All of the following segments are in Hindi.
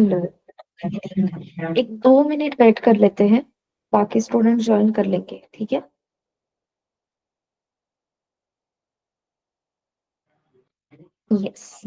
एक 2 मिनट वेट कर लेते हैं, बाकी स्टूडेंट ज्वाइन कर लेंगे, ठीक है। Yes.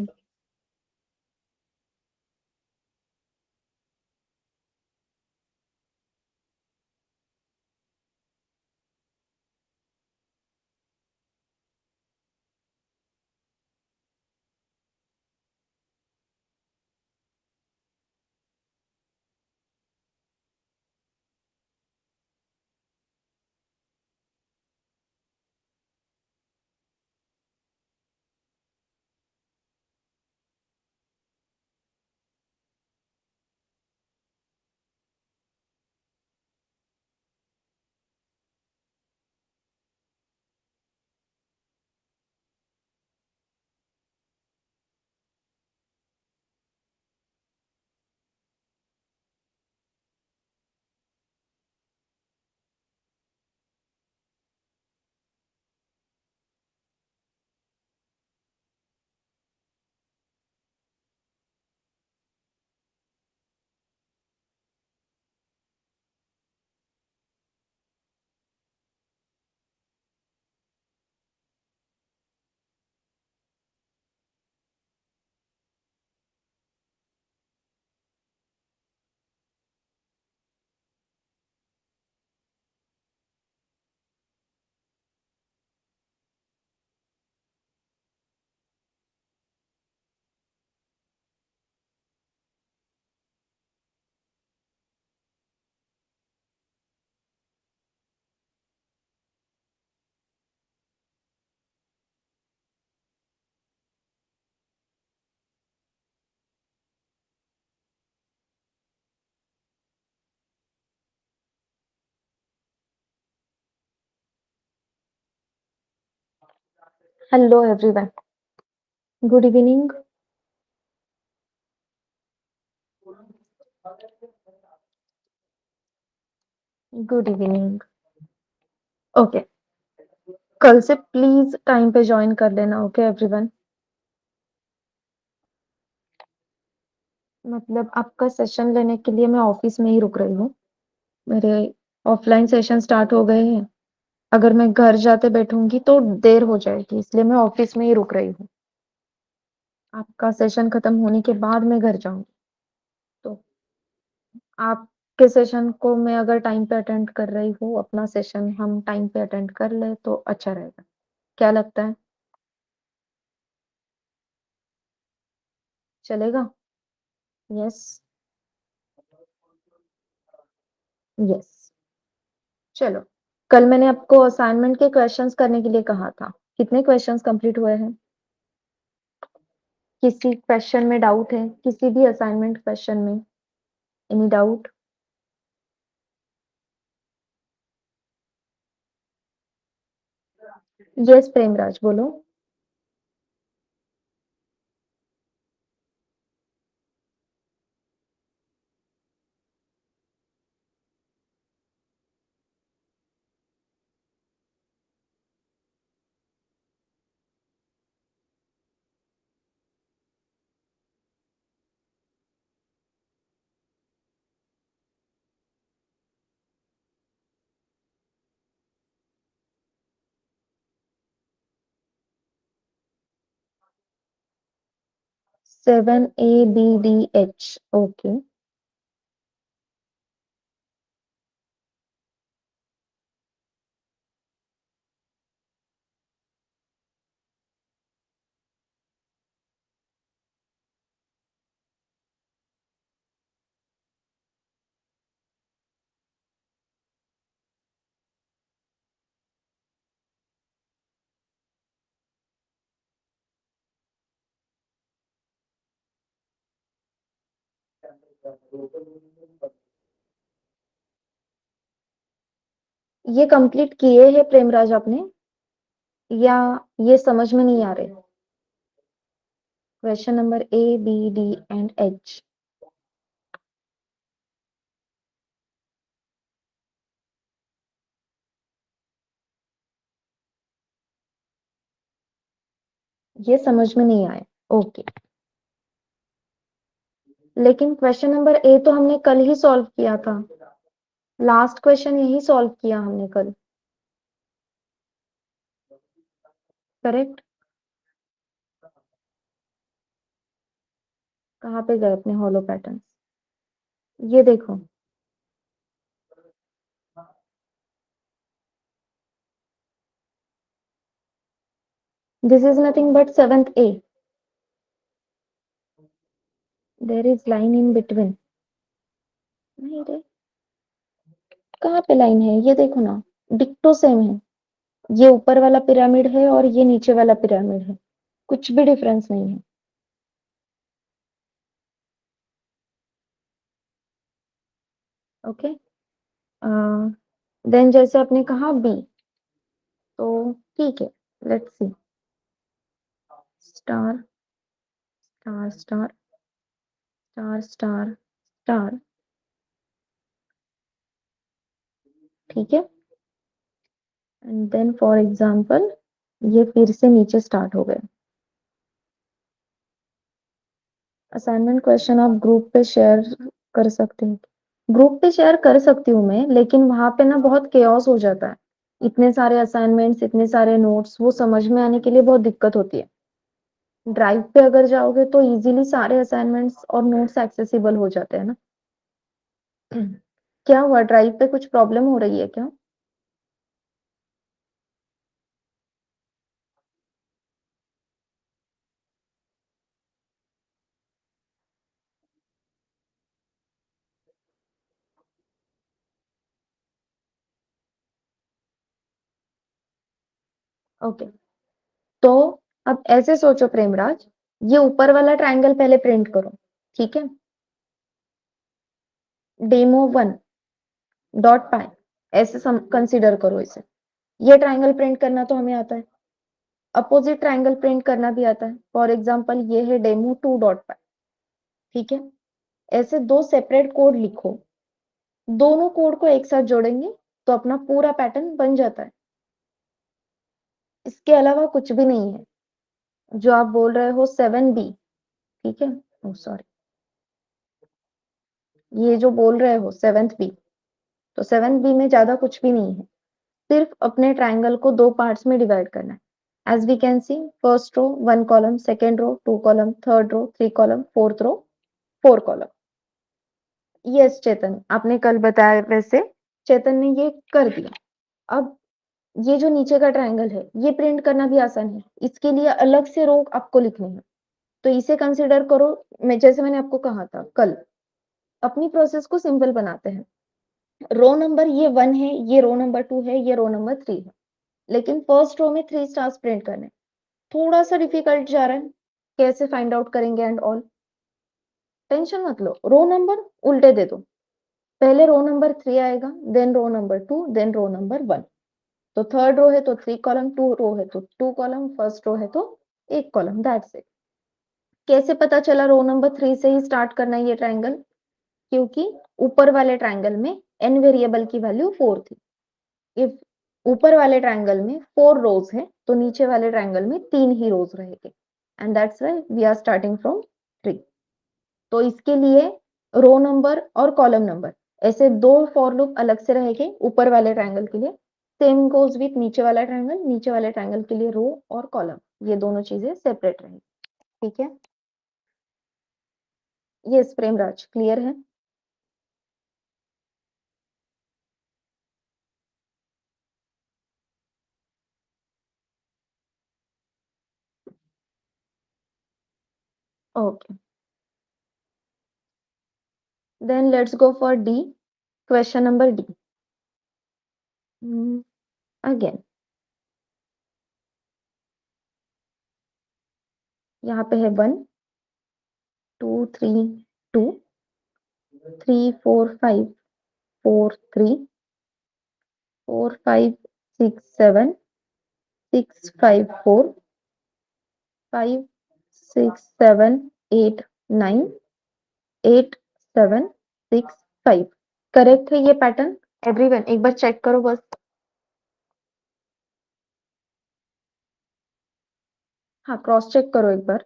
Hello everyone, good evening. Good evening. Okay, कल से प्लीज टाइम पे ज्वाइन कर लेना। ओके एवरीवन, मतलब आपका सेशन लेने के लिए मैं ऑफिस में ही रुक रही हूँ। मेरे ऑफलाइन सेशन स्टार्ट हो गए हैं। अगर मैं घर जाते बैठूंगी तो देर हो जाएगी, इसलिए मैं ऑफिस में ही रुक रही हूँ। आपका सेशन खत्म होने के बाद मैं घर जाऊंगी, तो आपके सेशन को मैं अगर टाइम पे अटेंड कर रही हूँ, अपना सेशन हम टाइम पे अटेंड कर ले तो अच्छा रहेगा। क्या लगता है, चलेगा? यस। यस। चलो, कल मैंने आपको असाइनमेंट के क्वेश्चंस करने के लिए कहा था। कितने क्वेश्चंस कंप्लीट हुए हैं? किसी क्वेश्चन में डाउट है? किसी भी असाइनमेंट क्वेश्चन में एनी डाउट? यस प्रेमराज, बोलो। 7 ABDH। ओके। ये कंप्लीट किए हैं प्रेमराज आपने, या ये समझ में नहीं आ रहे? Question number ABD and H। ये समझ में नहीं आए? ओके। लेकिन क्वेश्चन नंबर ए तो हमने कल ही सॉल्व किया था, लास्ट क्वेश्चन यही सॉल्व किया हमने कल, करेक्ट। कहाँ पे गए अपने हॉलो पैटर्न? ये देखो, this is nothing but seventh A, there is line in between. नहीं रे, कहाँ पे लाइन है? ये देखो ना, डिक्टो सेम है। ये ऊपर वाला पिरामिड है और ये नीचे वाला पिरामिड है, कुछ भी डिफरेंस नहीं है। ओके, देन जैसे आपने कहा बी, तो ठीक है, let's C. Star star star star star star, ठीक है। एंड देन फॉर एग्जांपल ये फिर से नीचे स्टार्ट हो गए। असाइनमेंट क्वेश्चन आप ग्रुप पे शेयर कर सकते हैं? ग्रुप पे शेयर कर सकती हूँ मैं, लेकिन वहां पे ना बहुत केओस हो जाता है। इतने सारे असाइनमेंट्स, इतने सारे नोट्स, वो समझ में आने के लिए बहुत दिक्कत होती है। ड्राइव पे अगर जाओगे तो इजीली सारे असाइनमेंट्स और नोट्स एक्सेसिबल हो जाते हैं ना। क्या हुआ, ड्राइव पे कुछ प्रॉब्लम हो रही है क्या? ओके, तो अब ऐसे सोचो प्रेमराज, ये ऊपर वाला ट्रायंगल पहले प्रिंट करो, ठीक है। डेमो 1 डॉट पाई, ऐसे कंसिडर करो इसे। ये ट्रायंगल प्रिंट करना तो हमें आता है, अपोजिट ट्रायंगल प्रिंट करना भी आता है। फॉर एग्जाम्पल ये है डेमो 2 डॉट पाई, ठीक है। ऐसे दो सेपरेट कोड लिखो, दोनों कोड को एक साथ जोड़ेंगे तो अपना पूरा पैटर्न बन जाता है। इसके अलावा कुछ भी नहीं है। जो आप बोल रहे हो 7B, ठीक है, ओ सॉरी, ये जो बोल रहे हो 7th B, तो 7th B में ज्यादा कुछ भी नहीं है। सिर्फ अपने ट्राइंगल को दो पार्ट्स में डिवाइड करना है। As we can see, first row 1 column, second row 2 column, third row 3 column, fourth row 4 column. Yes Chetan, आपने कल बताया वैसे चेतन ने ये कर दिया। अब ये जो नीचे का ट्रायंगल है, ये प्रिंट करना भी आसान है। इसके लिए अलग से रो आपको लिखनी है, तो इसे कंसिडर करो। मैं जैसे मैंने आपको कहा था कल, अपनी प्रोसेस को सिंपल बनाते हैं। रो नंबर ये 1 है, ये रो नंबर 2 है, ये रो नंबर 3 है, लेकिन फर्स्ट रो में 3 स्टार्स प्रिंट करने, थोड़ा सा डिफिकल्ट जा रहा है। कैसे फाइंड आउट करेंगे एंड ऑल, टेंशन मत लो, रो नंबर उल्टे दे दो। पहले रो नंबर 3 आएगा, then row number 2, then row number 1। तो थर्ड रो है तो 3 कॉलम, 2 रो है तो 2 कॉलम, फर्स्ट रो है तो 1 कॉलम, दैट्स इट। कैसे पता चला रो नंबर 3 से ही स्टार्ट करना है ये ट्राइंगल? क्योंकि ऊपर वाले ट्राइंगल में n वेरिएबल की वैल्यू 4 थी। इफ ऊपर वाले ट्राइंगल में 4 रोज है तो नीचे वाले ट्राइंगल में 3 ही रोज रहेंगे, and that's why we are starting from 3। तो इसके लिए रो नंबर और कॉलम नंबर ऐसे दो फॉर लूप अलग से रहेंगे ऊपर वाले ट्राइंगल के लिए। सेम गोज विथ नीचे वाला ट्राइंगल, नीचे वाले ट्राइंगल के लिए रो और कॉलम, ये दोनों चीजें सेपरेट रहेंगी, ठीक है। ये प्रेमराज क्लियर है? Okay, then let's go for D, question number D. Again यहाँ पे है 1 2 3 2 3 4 5 4 3 4 5 6 7 6 5 4 5 6 7 8 9 8 7 6 5। करेक्ट है ये पैटर्न? एवरीवन एक बार चेक करो बस। हाँ, क्रॉस चेक करो एक बार।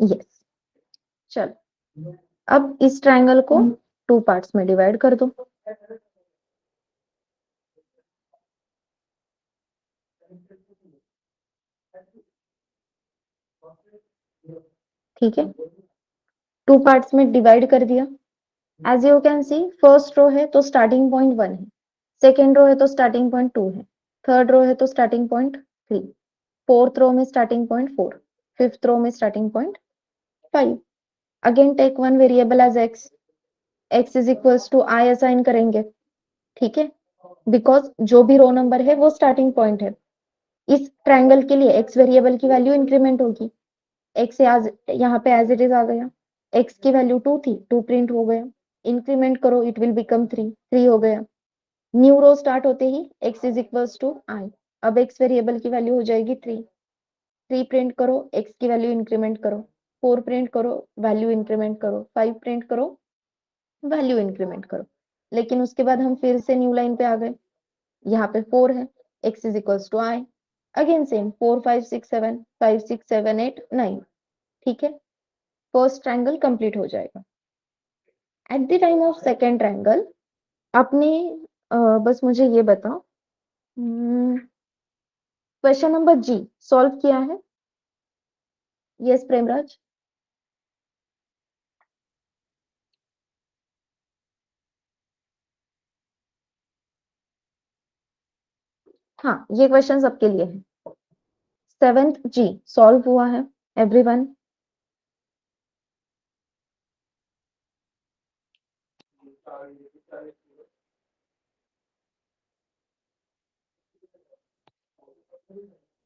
यस। चलो अब इस ट्रायंगल को 2 पार्ट्स में डिवाइड कर दो। ठीक है, 2 पार्ट्स में डिवाइड कर दिया। As you can see, first row है तो स्टार्टिंग पॉइंट 1 है, सेकेंड रो है तो स्टार्टिंग पॉइंट 2 है, थर्ड रो है तो स्टार्टिंग पॉइंट 3, फोर्थ रो में स्टार्टिंग पॉइंट 4, फिफ्थ रो में starting point 5। Again take one variable as x, x is equals to I assign करेंगे। ठीक है, बिकॉज जो भी रो नंबर है वो स्टार्टिंग पॉइंट है। इस ट्रायंगल के लिए एक्स वेरिएबल की वैल्यू इंक्रीमेंट होगी। एक्स आज यहाँ पे एज इट इज आ गया, एक्स की वैल्यू 2 थी, 2 प्रिंट हो गया। इंक्रीमेंट करो, इट विल बिकम 3, 3 हो गया। न्यू रो स्टार्ट होते ही x इज इक्वल्स टू आई। अब x वेरिएबल की वैल्यू हो जाएगी 3, 3 प्रिंट करो, x की वैल्यू इंक्रीमेंट करो, 4 प्रिंट करो, वैल्यू इंक्रीमेंट करो, 5 प्रिंट करो, वैल्यू इंक्रीमेंट करो। लेकिन उसके बाद हम फिर से न्यू लाइन पे आ गए, यहाँ पे 4 है, x is equals to I. Again same 4 5 6 7, 5 6 7 8 9। ठीक है, फर्स्ट ट्रायंगल कंप्लीट हो जाएगा। At the time of second triangle आपने बस मुझे ये बताओ, क्वेश्चन नंबर जी सॉल्व किया है? यस प्रेमराज। हाँ, ये क्वेश्चन सबके लिए है। सेवेंथ जी सॉल्व हुआ है एवरीवन?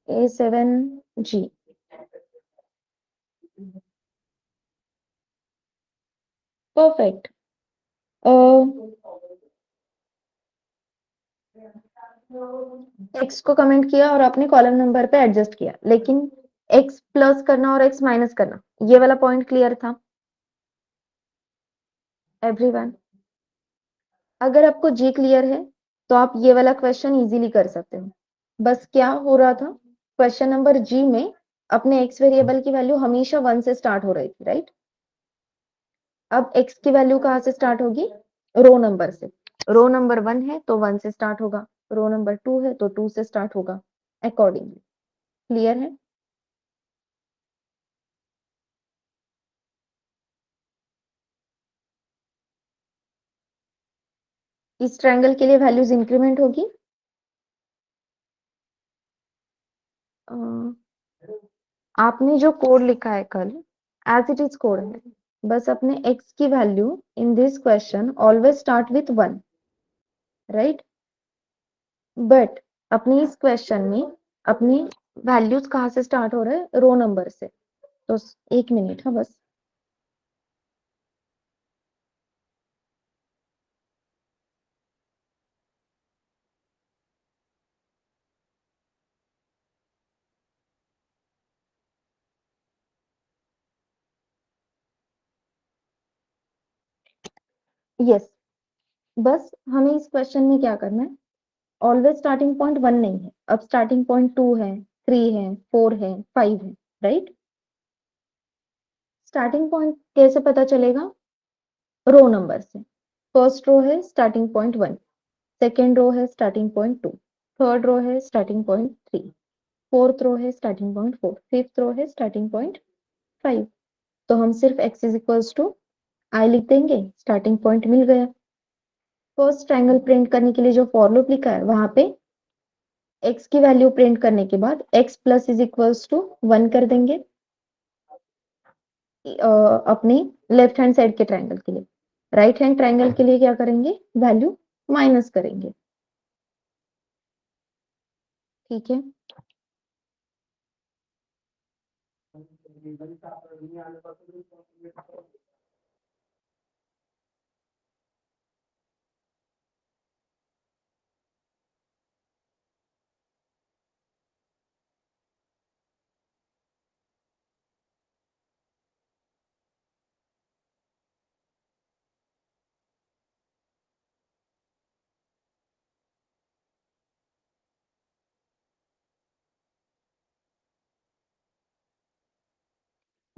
A7 जी, परफेक्ट। एक्स को कमेंट किया और आपने कॉलम नंबर पे एडजस्ट किया, लेकिन एक्स प्लस करना और एक्स माइनस करना, ये वाला पॉइंट क्लियर था एवरीवन? अगर आपको जी क्लियर है तो आप ये वाला क्वेश्चन इजीली कर सकते हो। बस क्या हो रहा था, क्वेश्चन नंबर जी में अपने एक्स वेरिएबल की वैल्यू हमेशा 1 से स्टार्ट हो रही थी, राइट? अब एक्स की वैल्यू कहाँ से स्टार्ट होगी? रो नंबर से। रो नंबर 1 है तो 1 से स्टार्ट होगा, रो नंबर 2 है तो 2 से स्टार्ट होगा, अकॉर्डिंगली। क्लियर है? इस ट्रायंगल के लिए वैल्यूज इंक्रीमेंट होगी। अ, आपने जो कोड लिखा है कल, एज इट इज कोड है। बस अपने x की value in this question always start with 1, right? But अपनी इस क्वेश्चन में अपनी वैल्यूज कहाँ से स्टार्ट हो रहे हैं? रो नंबर से। तो एक मिनट, हाँ बस। यस, बस हमें इस क्वेश्चन में क्या करना है, ऑलवेज स्टार्टिंग पॉइंट 1 नहीं है, अब स्टार्टिंग पॉइंट 2 है, 3 है, 4 है, 5 है, राइट? स्टार्टिंग पॉइंट कैसे पता चलेगा? रो नंबर से। फर्स्ट रो है स्टार्टिंग पॉइंट 1, सेकेंड रो है स्टार्टिंग पॉइंट 2, थर्ड रो है स्टार्टिंग पॉइंट 3, फोर्थ रो है स्टार्टिंग पॉइंट 4, फिफ्थ रो है स्टार्टिंग पॉइंट 5। तो हम सिर्फ x इज इक्वल्स टू आई लिख देंगे, स्टार्टिंग पॉइंट मिल गया। फर्स्ट ट्रायंगल प्रिंट करने के लिए जो फॉर लूप लिखा है वहां पे x की वैल्यू प्रिंट करने के बाद x plus is equals to 1 कर देंगे अपने लेफ्ट हैंड साइड के ट्रायंगल के लिए। राइट हैंड ट्रायंगल के लिए क्या करेंगे? वैल्यू माइनस करेंगे। ठीक है,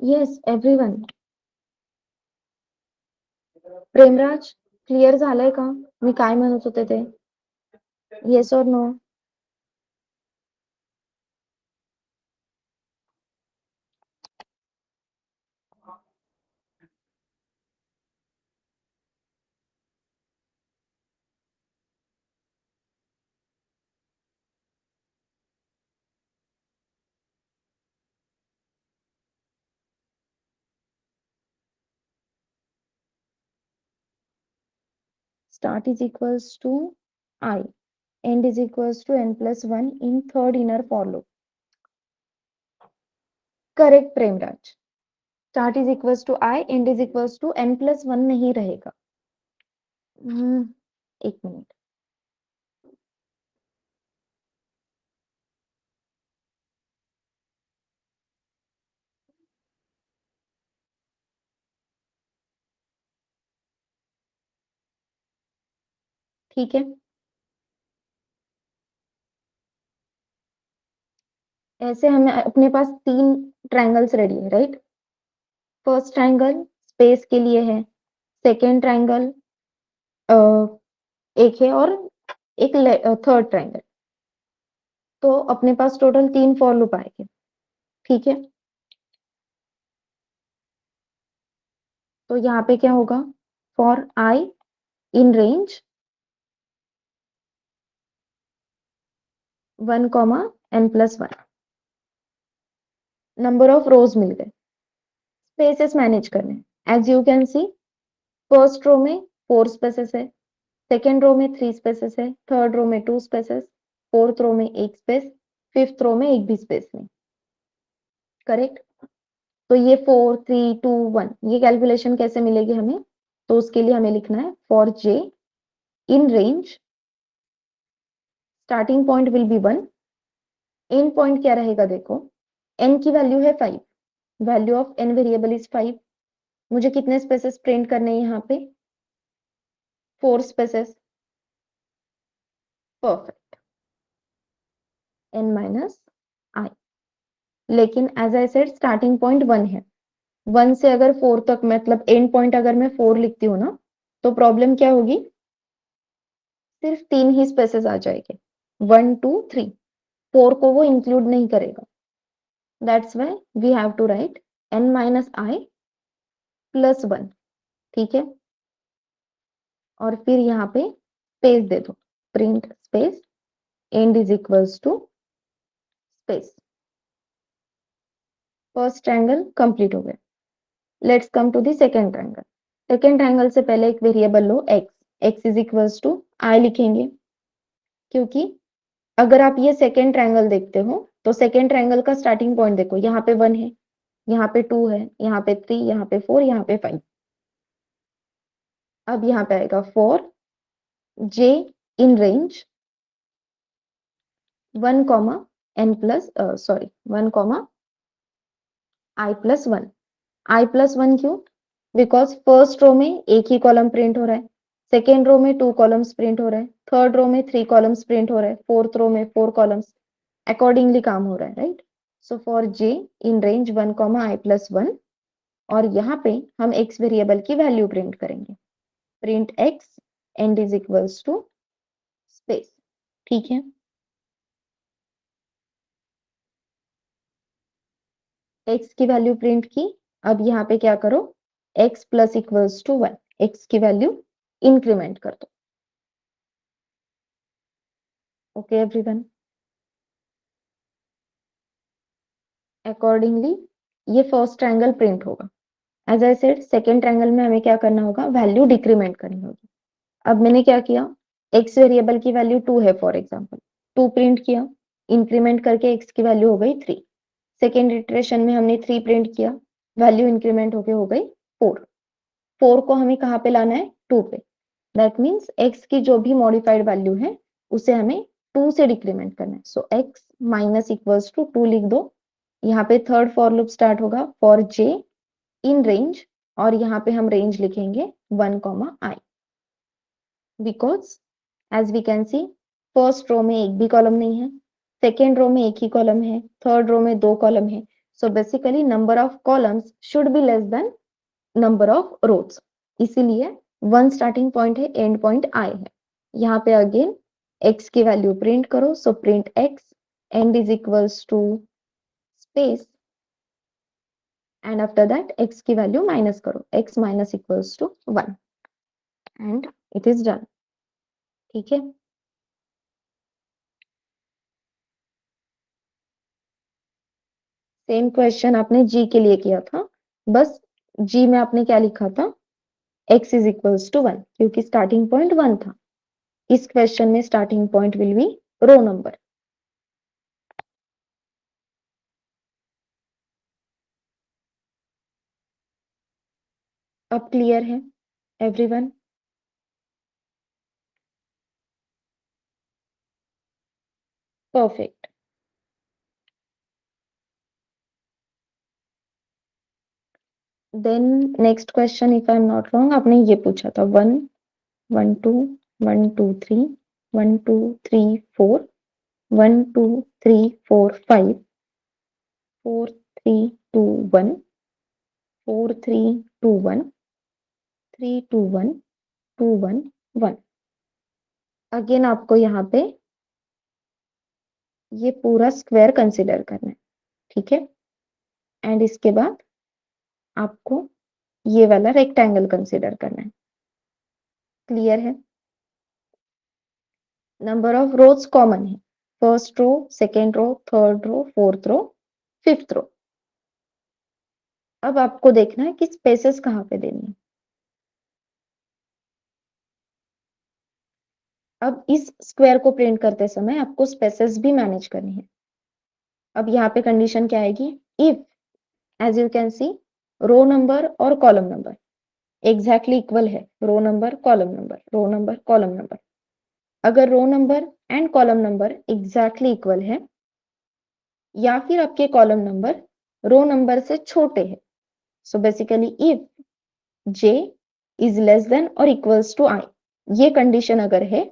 येस एव्हरीवन. प्रेमराज, क्लिअर झालंय का मी काय म्हणत होते ते? येस और no? Start is equals to I, end is equals to n plus 1 in third inner for loop. Correct Premraj. Start is equals to I, end is equals to n plus 1 नहीं रहेगा. एक मिनट. ठीक है. ऐसे हमें अपने पास 3 ट्रायंगल्स रेडी है, राइट? फर्स्ट ट्रायंगल स्पेस के लिए है, सेकेंड ट्रायंगल एक है और एक थर्ड ट्रायंगल. तो अपने पास टोटल 3 फॉर लूप आएंगे. ठीक है. तो यहाँ पे क्या होगा? For i in range 1 comma n plus 1. Number of rows मिल गए. स्पेसेस मैनेज करने. As you can see, first row में 4 स्पेसेस है, सेकेंड रो में 3 स्पेसेस है, थर्ड रो में 2 स्पेसेस, फोर्थ रो में 1 स्पेस, फिफ्थ रो में एक भी स्पेस नहीं. करेक्ट. तो ये 4 3 2 1 ये कैलकुलेशन कैसे मिलेगी हमें? तो उसके लिए हमें लिखना है for j in range starting point will be 1, and point क्या रहेगा? देखो, n की वैल्यू है 5, value of n variable is 5. मुझे कितने स्पेसेस प्रिंट करने हैं यहाँ पे? 4 spaces. Perfect. n minus i. लेकिन as I said starting point 1 है. 1 से अगर 4 तक, मतलब एंड पॉइंट अगर मैं 4 लिखती हूँ ना, तो प्रॉब्लम क्या होगी? सिर्फ 3 ही स्पेसेस आ जाएंगे, 1 2 3. 4 को वो इंक्लूड नहीं करेगा. That's why we have to write n minus I plus 1. ठीक है. और फिर यहाँ पे स्पेस दे दो, print space end is equals to space. First triangle complete हो गया. Let's come to the second triangle. Second triangle से पहले एक वेरिएबल लो x. x is equals to i लिखेंगे, क्योंकि अगर आप ये सेकेंड ट्रायंगल देखते हो तो सेकेंड ट्रायंगल का स्टार्टिंग पॉइंट देखो, यहाँ पे 1 है, यहाँ पे 2 है, यहाँ पे 3, यहाँ पे 4, यहाँ पे 5. अब यहाँ पे आएगा for j in range 1 comma n plus 1 comma i plus 1. i plus 1 क्यों? बिकॉज फर्स्ट रो में एक ही कॉलम प्रिंट हो रहा है, सेकेंड रो में 2 कॉलम्स प्रिंट हो रहे हैं, थर्ड रो में 3 कॉलम्स प्रिंट हो रहे हैं, फोर्थ रो में 4 कॉलम्स. अकॉर्डिंगली काम हो रहा है, right? So for j in range 1 comma i plus 1. और यहाँ पे हम x वेरिएबल की वैल्यू प्रिंट करेंगे. Print x end is equals to space. ठीक है. x की वैल्यू प्रिंट की. अब यहाँ पे क्या करो? x plus equals to 1, x की वैल्यू इंक्रीमेंट कर दो. Okay everyone. अकॉर्डिंगली ये फर्स्ट ट्रायंगल प्रिंट होगा. As I said second triangle में हमें क्या करना होगा? वैल्यू डिक्रीमेंट करनी होगी. अब मैंने क्या किया? x वेरिएबल की वैल्यू 2 है फॉर एग्जांपल, 2 प्रिंट किया, इंक्रीमेंट करके x की वैल्यू हो गई 3. सेकेंड इटरेशन में हमने 3 प्रिंट किया, वैल्यू इंक्रीमेंट होके हो गई 4. 4 को हमें कहाँ पे लाना है? 2 पे. दैट मीन्स x की जो भी मॉडिफाइड वैल्यू है उसे हमें 2 से डिक्रीमेंट करना है. So x minus equals to 2 लिख दो. यहाँ पे थर्ड फॉर लूप स्टार्ट होगा फॉर j इन रेंज, और यहाँ पे हम रेंज लिखेंगे 1 comma i. Because as we can see, first row में एक भी कॉलम नहीं है, सेकेंड रो में एक ही कॉलम है, थर्ड रो में 2 कॉलम है. So basically number of columns should be less than number of rows, इसीलिए 1 स्टार्टिंग पॉइंट है, एंड पॉइंट I है। यहाँ पे अगेन x की वैल्यू प्रिंट करो, so print x end is equals to space and after that x की वैल्यू माइनस करो, x minus equals to 1 and it is done. ठीक है, सेम क्वेश्चन आपने g के लिए किया था, बस g में आपने क्या लिखा था, x इज इक्वल्स टू 1, क्योंकि स्टार्टिंग पॉइंट 1 था। इस क्वेश्चन में starting point will be row number. अब क्लियर है everyone? Perfect. Then next question, if I am not wrong, आपने ये पूछा था 1 1 2 1 2 3 1 2 3 4 1 2 3 4 5 4 3 2 1 4 3 2 1 3 2 1 2 1 1। अगेन आपको यहाँ पे ये पूरा स्क्वायर कंसिडर करना है, ठीक है, एंड इसके बाद आपको ये वाला रेक्टेंगल कंसिडर करना है। क्लियर है? नंबर ऑफ रोज कॉमन है, first row, second row, third row, fourth row, fifth row. अब आपको देखना है कि स्पेसेस कहाँ पे देनी है। अब इस स्क्वायर को प्रिंट करते समय आपको स्पेसेस भी मैनेज करनी है। अब यहाँ पे कंडीशन क्या आएगी, if as you can see row number और कॉलम नंबर एग्जैक्टली इक्वल है, row number column number, row number column number. अगर row number and column number exactly equal है, या फिर आपके कॉलम नंबर रो नंबर से छोटे हैं, so basically if j is less than और इक्वल्स टू I, ये कंडीशन अगर है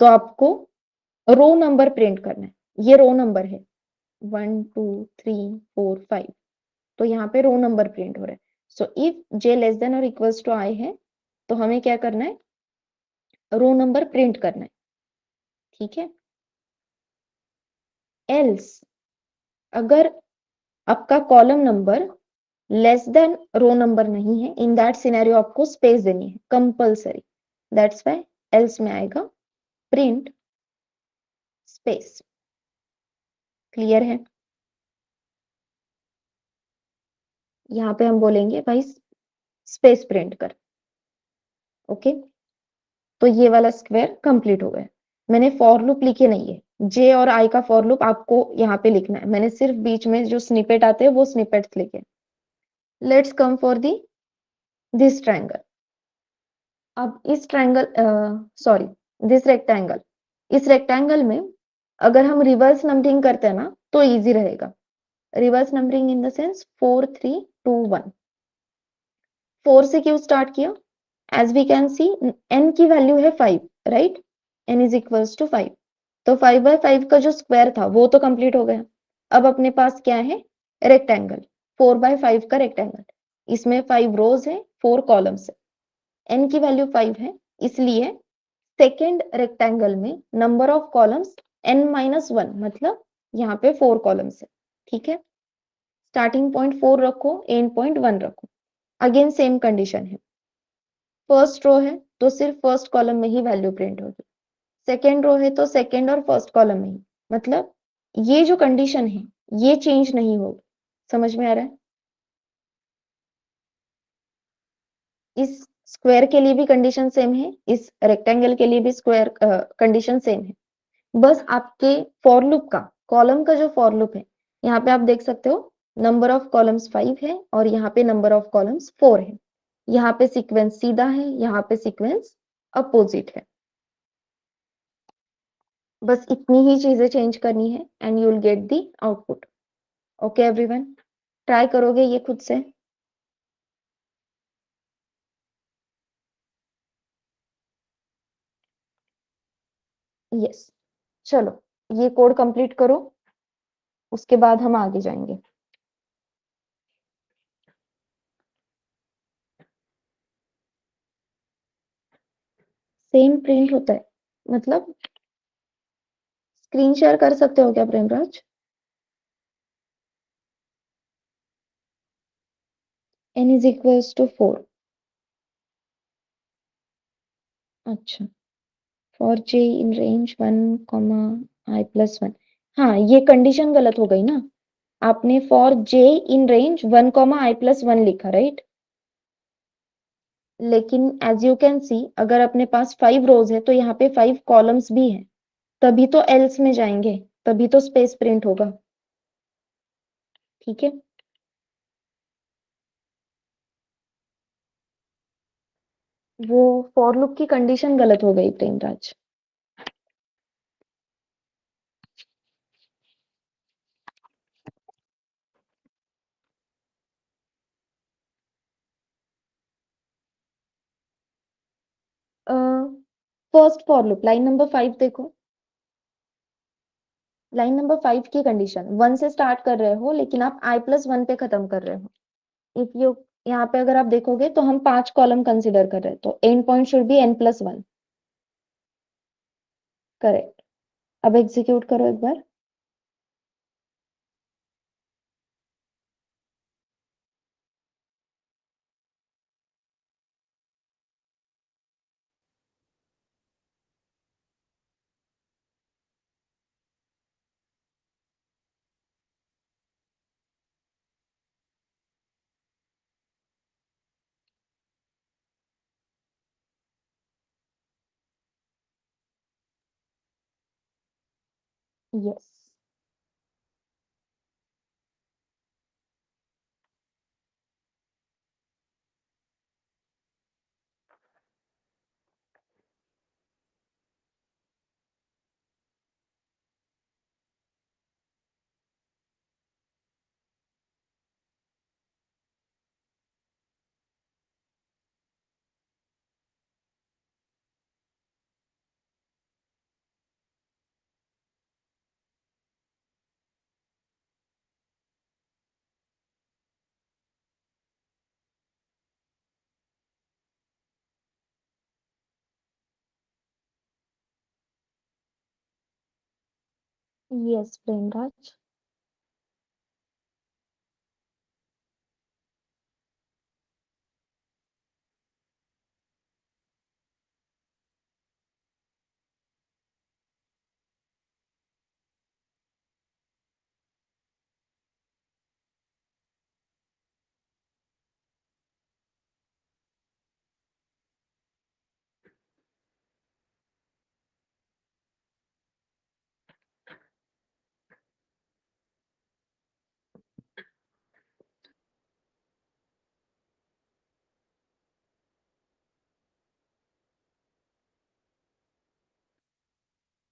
तो आपको रो नंबर प्रिंट करना है। ये रो नंबर है 1 2 3 4 5, तो यहाँ पे रो नंबर प्रिंट हो रहा है। So if j less than और इक्वल्स टू I है तो हमें क्या करना है, रो नंबर प्रिंट करना है। ठीक है, एल्स अगर आपका column number less than row number नहीं है, इन दैट सिनेरियो आपको स्पेस देनी है कंपल्सरी, दैट्स व्हाई एल्स में आएगा प्रिंट स्पेस। क्लियर है? यहाँ पे हम बोलेंगे भाई स्पेस प्रिंट कर। ओके, तो ये वाला स्क्वायर कंप्लीट हो गया। मैंने फॉर लूप लिखे नहीं है, जे और आई का फॉर लूप आपको यहाँ पे लिखना है, मैंने सिर्फ बीच में जो स्निपेट आते हैं वो स्निपेट्स लिखे। Let's come for the this triangle. अब इस ट्रायंगल, सॉरी, दिस रेक्टेंगल, इस रेक्टेंगल में अगर हम रिवर्स नंबरिंग करते हैं ना तो इजी रहेगा। Reverse numbering in the sense 4 3 2 1। 4 से क्यों स्टार्ट किया, as we can see n की वैल्यू है 5, right, n is equals to 5, तो 5/5 का जो स्क्वायर था वो तो कंप्लीट हो गया। अब अपने पास क्या है, रेक्टेंगल, 4/5 का रेक्टेंगल, इसमें 5 रोज है, 4 कॉलम्स है, n की वैल्यू 5 है, इसलिए सेकेंड रेक्टेंगल में नंबर ऑफ कॉलम्स n-1, मतलब यहाँ पे 4 कॉलम्स है। ठीक है, स्टार्टिंग पॉइंट 4 रखो, एंड पॉइंट 1 रखो। अगेन सेम कंडीशन है, फर्स्ट रो है तो सिर्फ फर्स्ट कॉलम में ही वैल्यू प्रिंट होगी, सेकेंड रो है तो सेकेंड और फर्स्ट कॉलम में ही, मतलब ये जो कंडीशन है ये चेंज नहीं होगी। समझ में आ रहा है? इस स्क्वायर के लिए भी कंडीशन सेम है, इस रेक्टेंगल के लिए भी स्क्वायर कंडीशन सेम है। बस आपके फॉर लूप का, कॉलम का जो फॉर लूप है, यहाँ पे आप देख सकते हो नंबर ऑफ कॉलम्स 5 है और यहाँ पे नंबर ऑफ कॉलम्स 4 है। यहाँ पे सीक्वेंस सीधा है, यहाँ पे सीक्वेंस अपोजिट है। बस इतनी ही चीजें चेंज करनी है and you will get the output. Okay everyone, try करोगे ये खुद से? यस, चलो ये कोड कंप्लीट करो, उसके बाद हम आगे जाएंगे। सेम प्रिंट होता है मतलब? स्क्रीन शेयर कर सकते हो क्या Premraj? n is equals to 4। अच्छा, for j in range 1 comma i+1। हाँ, ये कंडीशन गलत हो गई ना। आपने for j in range 1 comma i+1 लिखा, राइट? लेकिन एज यू कैन सी, अगर अपने पास 5 रोज है तो यहाँ पे 5 कॉलम्स भी हैं, तभी तो एल्स में जाएंगे, तभी तो स्पेस प्रिंट होगा। ठीक है। वो फॉर लूप की कंडीशन गलत हो गई Premraj. First for loop line number 5 देखो। लाइन नंबर 5 की कंडीशन 1 से स्टार्ट कर रहे हो, लेकिन आप i+1 पे खत्म कर रहे हो। इफ यू, यहाँ पे अगर आप देखोगे तो हम 5 कॉलम कंसिडर कर रहे हैं, तो and point should be n+1। Correct. अब एग्जीक्यूट करो एक बार। यस। यस प्रेमराज।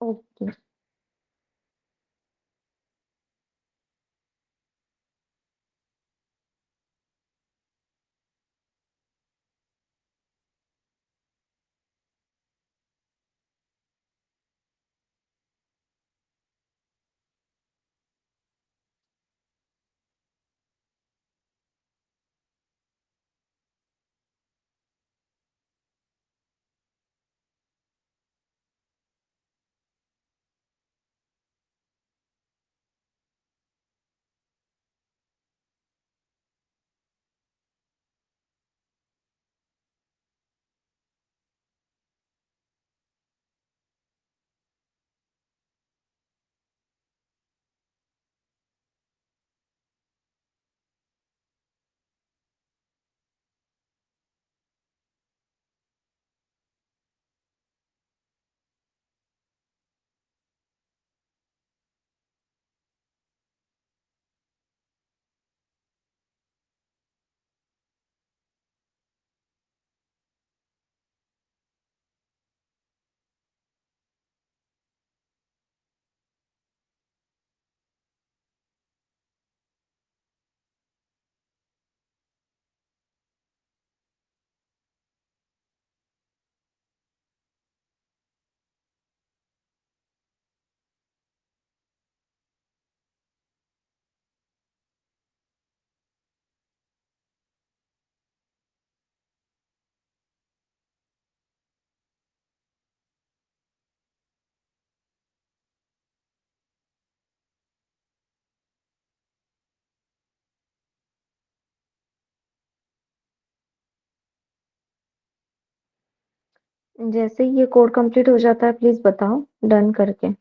ओके। जैसे ही ये कोड कंप्लीट हो जाता है प्लीज बताओ, डन करके।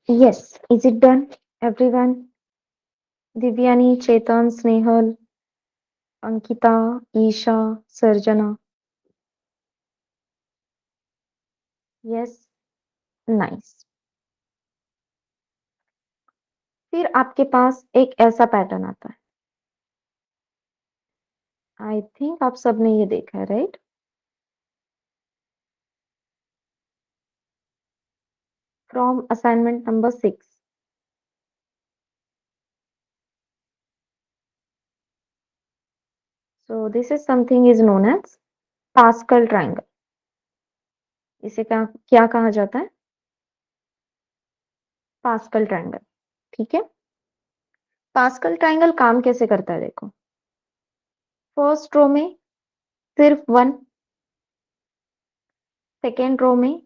Yes, is it done, everyone? Divyani, Chetan, Snehal, Ankita, Isha, Sarjana. Yes, nice. फिर आपके पास एक ऐसा पैटर्न आता है। आई थिंक आप सबने ये देखा है, right? From assignment number 6। So this is something is known as Pascal triangle. इसे क्या क्या कहा जाता है? Pascal triangle. ठीक है। पास्कल ट्रायंगल काम कैसे करता है, देखो। फर्स्ट रो में सिर्फ 1, सेकेंड रो में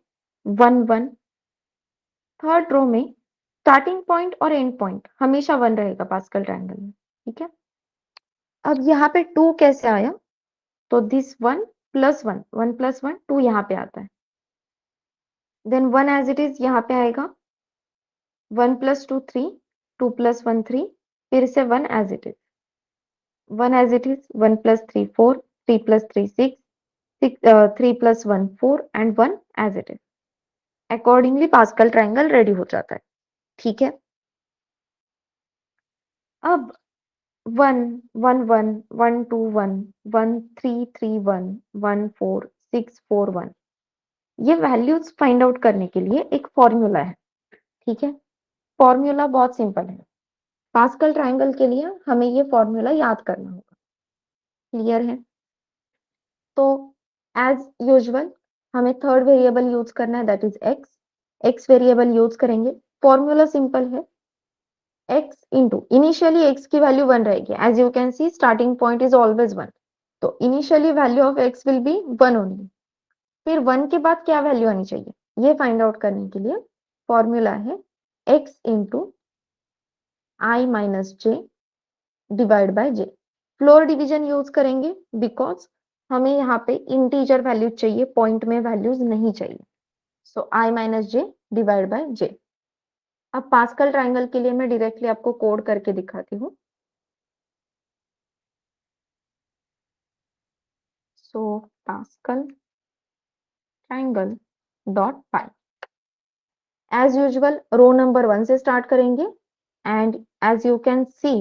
1 1, थर्ड रो में स्टार्टिंग पॉइंट और एंड पॉइंट हमेशा 1 रहेगा पास्कल ट्रायंगल में। ठीक है। अब यहाँ पे 2 कैसे आया? तो दिस 1 प्लस 1, 1 प्लस 1 2 यहाँ पे आता है। देन 1 एज इट इज यहाँ पे आएगा। 1 प्लस 2 3, 2 प्लस 1 3, फिर से 1 as it is. 1 as it is, 1 plus 3 4, 3 plus 3 6, 3 plus 1 4 and 1 as it is. Accordingly Pascal triangle ready हो जाता है। ठीक है। अब 1 1 1 1 2 1 1 3 3 1 1 4 6 4 1, ये वैल्यूज फाइंड आउट करने के लिए एक फॉर्मूला है। ठीक है। फॉर्मूला बहुत सिंपल है। पास्कल ट्रायंगल के लिए हमें ये फॉर्मूला याद करना होगा। क्लियर है? तो एज यूजुअल हमें थर्ड वेरिएबल यूज करना है, that is x. X variable use करेंगे। फॉर्मूला सिंपल है, x इंटू इनिशियली x की वैल्यू 1 रहेगी। As you can see starting point is always 1, तो initially value of x will be 1 only. फिर 1 के बाद क्या वैल्यू आनी चाहिए, ये फाइंड आउट करने के लिए फॉर्मूला है x into I minus J divide by J. Floor division use करेंगे बिकॉज हमें यहाँ पे इंटीजर वैल्यू चाहिए, पॉइंट में वैल्यूज नहीं चाहिए। सो आई minus J divide by J. अब पास्कल ट्राइंगल के लिए मैं डायरेक्टली आपको कोड करके दिखाती हूँ। So Pascal triangle dot py, as usual row number 1 से स्टार्ट करेंगे and as you can see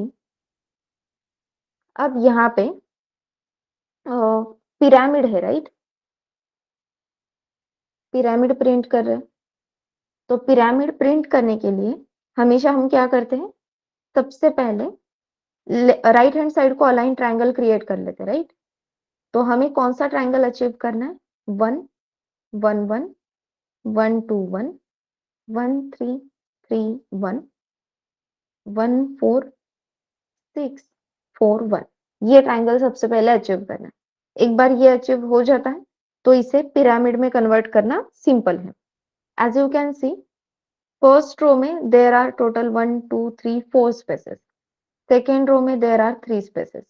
अब यहाँ पे पिरामिड है, राइट? पिरामिड प्रिंट कर रहे हैं। तो पिरामिड प्रिंट करने के लिए हमेशा हम क्या करते हैं, सबसे पहले राइट हैंड साइड को अलाइन ट्राइंगल क्रिएट कर लेते हैं, राइट? तो हमें कौन सा ट्राइंगल अचीव करना है? 1 1 1 1 2 1 1 3 3 1 1 4 6 4 1। ये ट्राइंगल सबसे पहले अचीव करना है। एक बार ये अचीव हो जाता है तो इसे पिरामिड में कन्वर्ट करना सिंपल है। As you can see first row में there are total 1 2 3 4 spaces, second row में there are 3 spaces,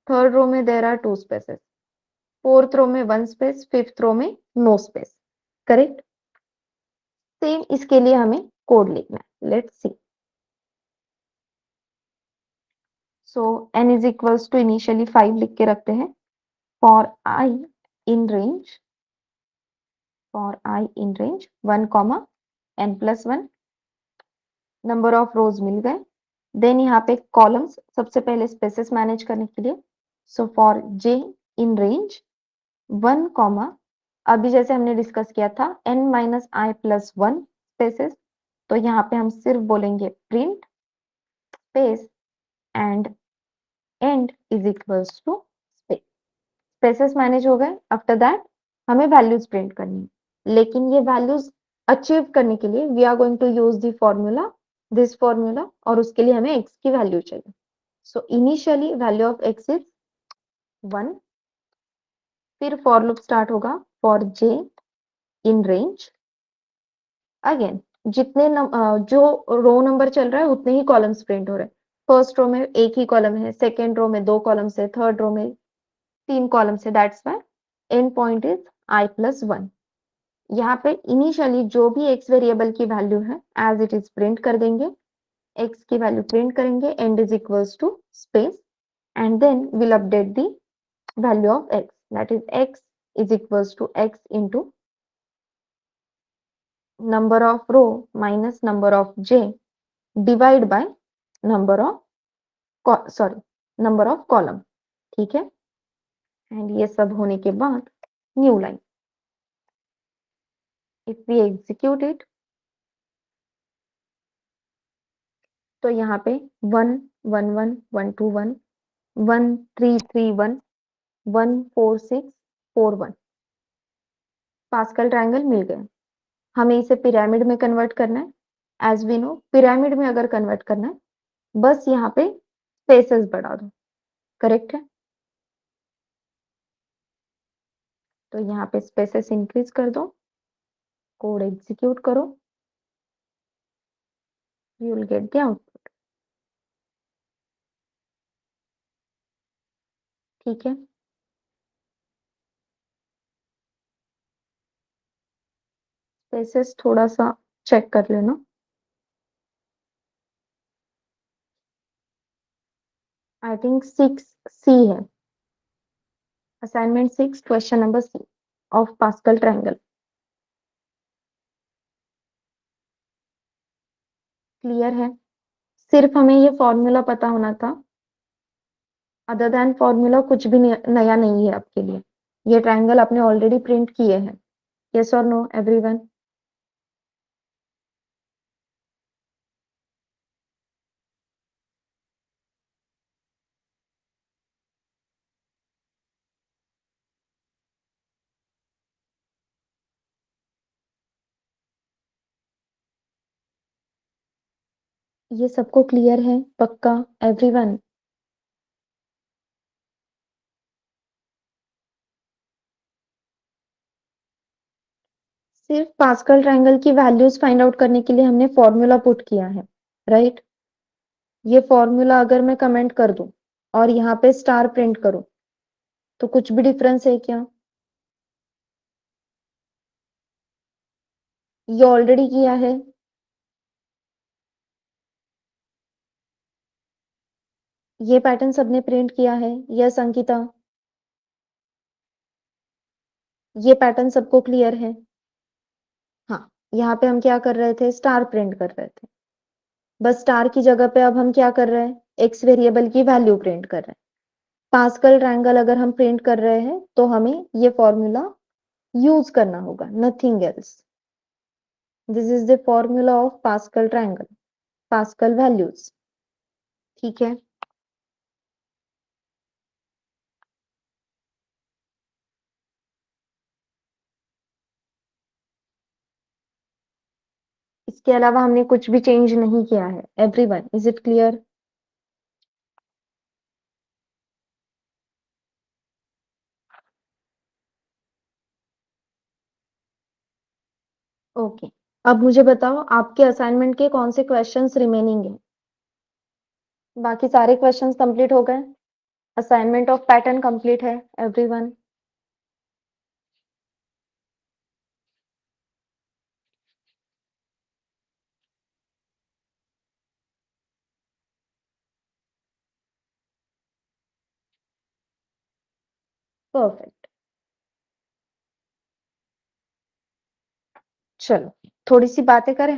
third row में there are 2 spaces, fourth row में 1 स्पेस, फिफ्थ रो में नो स्पेस। करेक्ट? सेम इसके लिए हमें कोड लिखना है। Let's see. So n is equals to initially 5 लिख के रखते हैं। For i in range, for i in range 1 comma n plus 1, number of rows मिल गए। देन यहाँ पे कॉलम्स, सबसे पहले स्पेसेस मैनेज करने के लिए। So for j in range 1 comma, अभी जैसे हमने डिस्कस किया था n minus I plus 1 spaces, तो यहाँ पे हम सिर्फ बोलेंगे print space end end is equals to space. Spaces manage हो गए। आफ्टर दैट हमें वैल्यूज प्रिंट करनी है, लेकिन ये वैल्यूज अचीव करने के लिए we are going to use the formula, this formula, और उसके लिए हमें x की वैल्यू चाहिए। So initially value of x is 1, फिर फॉर लूप स्टार्ट होगा for j in range. Again जितने जो रो नंबर चल रहा है उतने ही कॉलम्स प्रिंट हो रहे हैं। फर्स्ट रो में एक ही कॉलम है, सेकेंड रो में 2 कॉलम्स है, थर्ड रो में 3 कॉलम्स है। That's why end point is I plus 1। यहाँ पे इनिशियली जो भी x वेरिएबल की वैल्यू है एज इट इज प्रिंट कर देंगे, x की वैल्यू प्रिंट करेंगे, end is equals to space, and then will update the value of x, that is x is equals to x into number of row minus number of j divide by number of number of column। ठीक है? एंड ये सब होने के बाद new line, if we execute it, तो यहाँ पे 1 1 1 1 2 1 1 3 3 1 1 4 6 4 1 पास्कल ट्रायंगल मिल गए। हमें इसे पिरामिड में कन्वर्ट करना है। एज वी नो पिरामिड में अगर कन्वर्ट करना है बस यहाँ पे स्पेसेस बढ़ा दो। करेक्ट है? तो यहाँ पे स्पेसेस इंक्रीज कर दो, कोड एग्जीक्यूट करो, you will get the output. ठीक है? स्पेसेस थोड़ा सा चेक कर लेना। आई थिंक 6C है, assignment 6 question number C of pascal triangle. Clear है? सिर्फ हमें ये फॉर्मूला पता होना था, अदर देन फॉर्मूला कुछ भी नया नहीं है आपके लिए। ये ट्रायंगल आपने ऑलरेडी प्रिंट किए हैं। यस और नो एवरीवन? ये सबको क्लियर है पक्का एवरीवन? सिर्फ पास्कल ट्रायंगल की वैल्यूज फाइंड आउट करने के लिए हमने फॉर्मूला पुट किया है, राइट? ये फॉर्मूला अगर मैं कमेंट कर दूं और यहाँ पे स्टार प्रिंट करूं तो कुछ भी डिफरेंस है क्या? ये ऑलरेडी किया है। ये पैटर्न सबने प्रिंट किया है। यस अंकिता, ये पैटर्न सबको क्लियर है? हाँ, यहाँ पे हम क्या कर रहे थे? स्टार प्रिंट कर रहे थे। बस स्टार की जगह पे अब हम क्या कर रहे हैं? एक्स वेरिएबल की वैल्यू प्रिंट कर रहे हैं। पास्कल ट्रायंगल अगर हम प्रिंट कर रहे हैं तो हमें ये फॉर्मूला यूज करना होगा, nothing else. This is the formula of pascal triangle, pascal values. ठीक है, इसके अलावा हमने कुछ भी चेंज नहीं किया है। Everyone, is it clear? Okay, अब मुझे बताओ आपके असाइनमेंट के कौन से क्वेश्चंस रिमेनिंग है? बाकी सारे क्वेश्चंस कंप्लीट हो गए? असाइनमेंट ऑफ पैटर्न कंप्लीट है एवरीवन? परफेक्ट। चलो, थोड़ी सी बातें करें।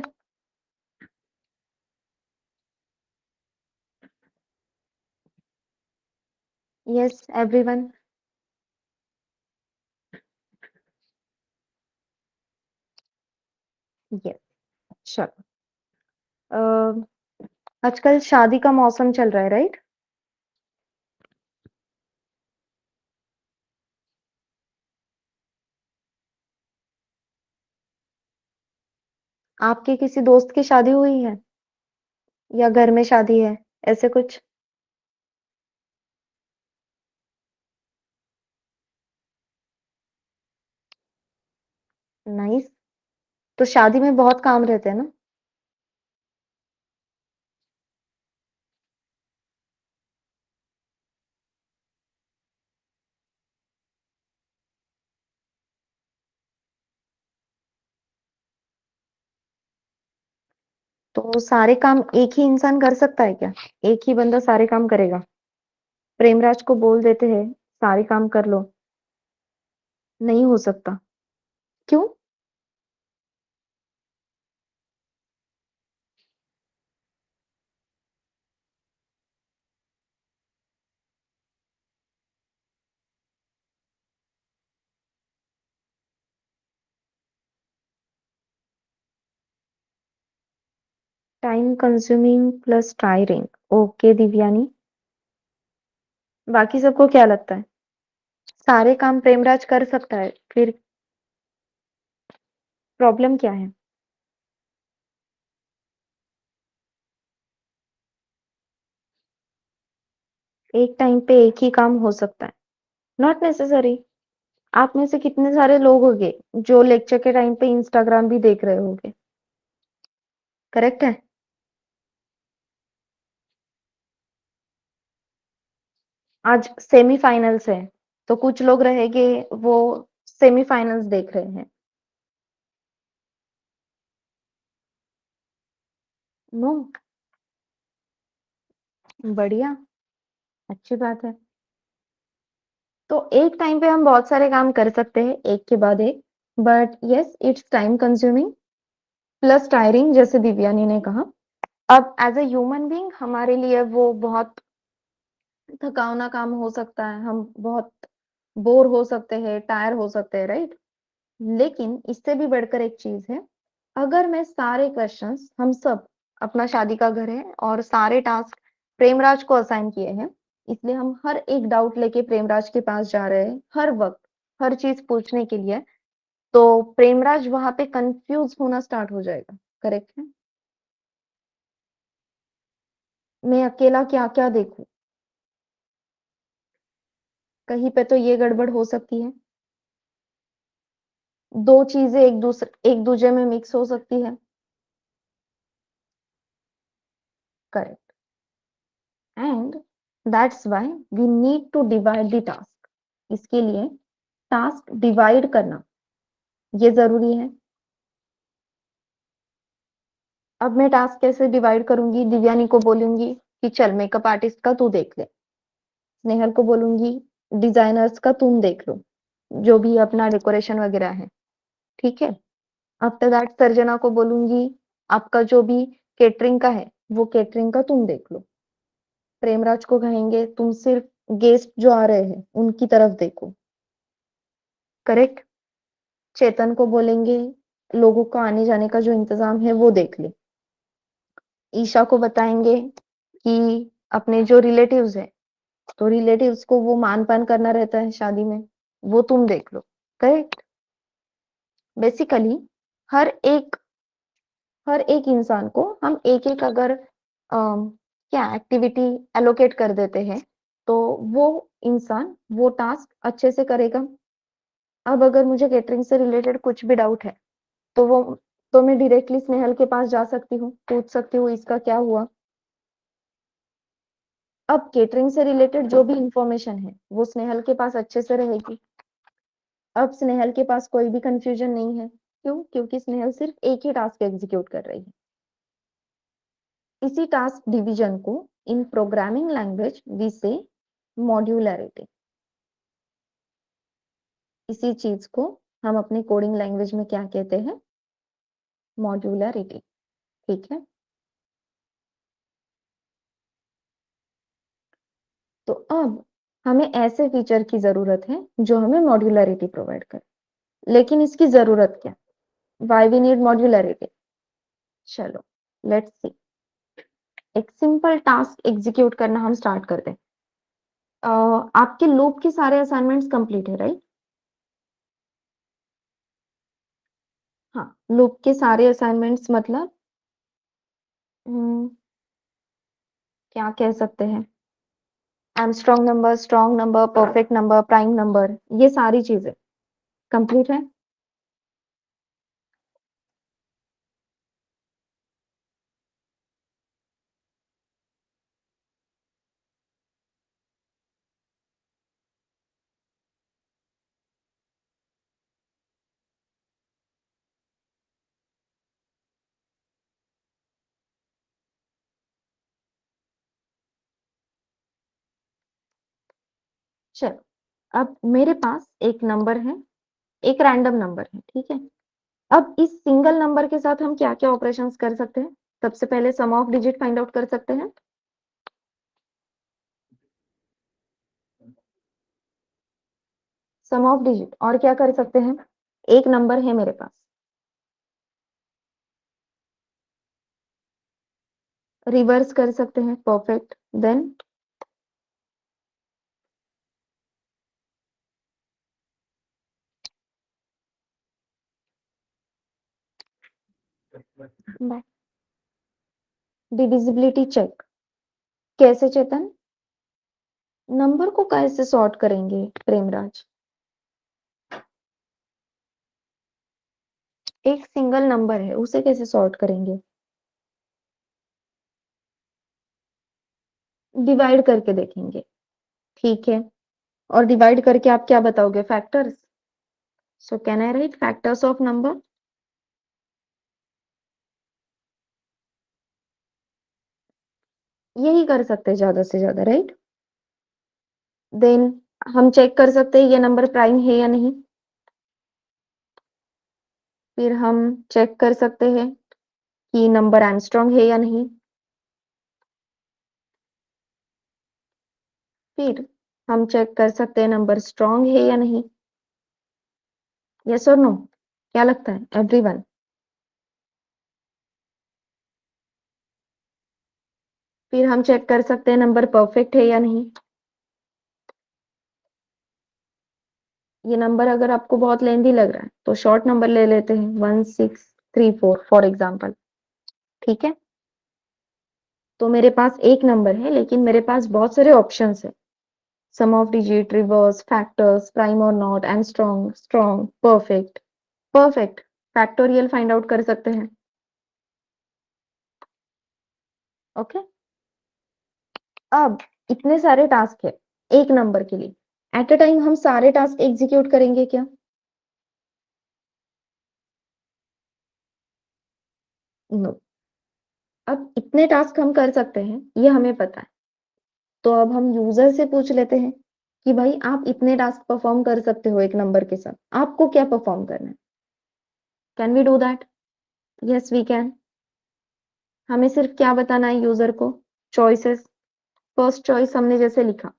Yes everyone? यस, चलो। आजकल शादी का मौसम चल रहा है, राइट? आपके किसी दोस्त की शादी हुई है या घर में शादी है, ऐसे कुछ? नाइस। तो शादी में बहुत काम रहते हैं ना? तो सारे काम एक ही इंसान कर सकता है क्या? एक ही बंदा सारे काम करेगा? प्रेमराज को बोल देते हैं सारे काम कर लो। नहीं हो सकता। क्यों? Time consuming plus tiring. Okay Divyani, बाकी सबको क्या लगता है? सारे काम प्रेमराज कर सकता है, फिर प्रॉब्लम क्या है? एक टाइम पे एक ही काम हो सकता है? Not necessary. आप में से कितने सारे लोग होंगे जो लेक्चर के टाइम पे इंस्टाग्राम भी देख रहे होंगे? करेक्ट है? आज सेमीफाइनल्स है तो कुछ लोग रहेंगे, वो सेमीफाइनल्स देख रहे हैं। नो? बढ़िया, अच्छी बात है। तो एक टाइम पे हम बहुत सारे काम कर सकते हैं एक के बाद एक, but yes it's time consuming plus tiring, जैसे दिव्यानी ने कहा। अब एज अ ह्यूमन बीइंग हमारे लिए वो बहुत थकावना काम हो सकता है, हम बहुत बोर हो सकते हैं, टायर हो सकते हैं, राइट? लेकिन इससे भी बढ़कर एक चीज है, अगर मैं सारे क्वेश्चंस, हम सब अपना शादी का घर है और सारे टास्क प्रेमराज को असाइन किए हैं, इसलिए हम हर एक डाउट लेके प्रेमराज के पास जा रहे हैं हर वक्त, हर चीज पूछने के लिए। तो प्रेमराज वहां पे कंफ्यूज होना स्टार्ट हो जाएगा। करेक्ट है? मैं अकेला क्या क्या देखूं? कहीं पे तो ये गड़बड़ हो सकती है। दो चीजें एक दूसरे में मिक्स हो सकती है। Correct. And that's why we need to divide the task. इसके लिए टास्क डिवाइड करना ये जरूरी है। अब मैं टास्क कैसे डिवाइड करूंगी? दिव्यानी को बोलूंगी कि चल मेकअप आर्टिस्ट का तू देख ले। स्नेहल को बोलूंगी डिजाइनर्स का तुम देख लो, जो भी अपना डेकोरेशन वगैरह है। ठीक है। आफ्टर दैट सर्जना को बोलूंगी आपका जो भी केटरिंग का है वो केटरिंग का तुम देख लो। प्रेमराज को कहेंगे तुम सिर्फ गेस्ट जो आ रहे हैं उनकी तरफ देखो। करेक्ट। चेतन को बोलेंगे लोगों को आने जाने का जो इंतजाम है वो देख ले। ईशा को बताएंगे कि अपने जो रिलेटिव्स है, तो रिलेटिव्स को वो मान पान करना रहता है शादी में, वो तुम देख लो। करेक्ट। बेसिकली हर एक हर एक इंसान को हम एक एक अगर क्या एक्टिविटी एलोकेट कर देते हैं तो वो इंसान वो टास्क अच्छे से करेगा। अब अगर मुझे केटरिंग से रिलेटेड कुछ भी डाउट है तो वो तो मैं डायरेक्टली स्नेहल के पास जा सकती हूँ, पूछ सकती हूँ इसका क्या हुआ। अब केटरिंग से रिलेटेड जो भी इंफॉर्मेशन है वो स्नेहल के पास अच्छे से रहेगी। अब स्नेहल के पास कोई भी कंफ्यूजन नहीं है। क्यों? क्योंकि स्नेहल सिर्फ एक ही टास्क एग्जीक्यूट कर रही है। इसी टास्क डिवीजन को इन प्रोग्रामिंग लैंग्वेज वी से मॉड्यूलरिटी। इसी चीज को हम अपनी कोडिंग लैंग्वेज में क्या कहते हैं? मॉड्यूलरिटी। ठीक है। तो अब हमें ऐसे फीचर की जरूरत है जो हमें मॉड्यूलरिटी प्रोवाइड करे। लेकिन इसकी जरूरत क्या? Why we need modularity? चलो लेट्स सी। एक सिंपल टास्क एग्जीक्यूट करना हम स्टार्ट करते हैं। आपके लूप के सारे असाइनमेंट्स कंप्लीट है, राइट? हाँ, लूप के सारे असाइनमेंट्स मतलब हम्म, क्या कह सकते हैं? Armstrong number, perfect number, prime number, ये सारी चीजें कंप्लीट है। चलो, अब मेरे पास एक नंबर है, एक रैंडम नंबर है, ठीक है। अब इस सिंगल नंबर के साथ हम क्या क्या ऑपरेशंस कर सकते हैं? सबसे पहले सम ऑफ डिजिट फाइंड आउट कर सकते हैं। सम ऑफ डिजिट और क्या कर सकते हैं? एक नंबर है मेरे पास, रिवर्स कर सकते हैं, परफेक्ट। Then divisibility check. कैसे चेतन? नंबर को कैसे सॉर्ट करेंगे प्रेमराज? एक सिंगल नंबर है उसे कैसे सॉर्ट करेंगे? डिवाइड करके देखेंगे। ठीक है। और डिवाइड करके आप क्या बताओगे? Factors. So can I right factors of number? यही कर सकते हैं ज्यादा से ज्यादा, राइट? देन हम चेक कर सकते हैं ये नंबर प्राइम है या नहीं। फिर हम चेक कर सकते हैं कि नंबर आर्मस्ट्रॉन्ग है या नहीं। फिर हम चेक कर सकते हैं नंबर स्ट्रॉन्ग है या नहीं। यस और नो? क्या लगता है एवरीवन? फिर हम चेक कर सकते हैं नंबर परफेक्ट है या नहीं। ये नंबर अगर आपको बहुत लेंदी लग रहा है तो शॉर्ट नंबर ले लेते हैं, 1634 फॉर एग्जाम्पल। ठीक है। तो मेरे पास एक नंबर है लेकिन मेरे पास बहुत सारे ऑप्शंस है। Sum of digit, reverse, factors, prime और not, Armstrong, strong, perfect. Perfect, factorial find out कर सकते हैं। ओके, अब इतने सारे टास्क है एक नंबर के लिए, एट अ टाइम हम सारे टास्क एग्जीक्यूट करेंगे क्या? नो। अब इतने टास्क हम कर सकते हैं ये हमें पता है, तो अब हम यूजर से पूछ लेते हैं कि भाई आप इतने टास्क परफॉर्म कर सकते हो एक नंबर के साथ, आपको क्या परफॉर्म करना है? Can we do that? Yes we can. हमें सिर्फ क्या बताना है यूजर को? चॉइसेस। फर्स्ट चॉइस हमने जैसे लिखा,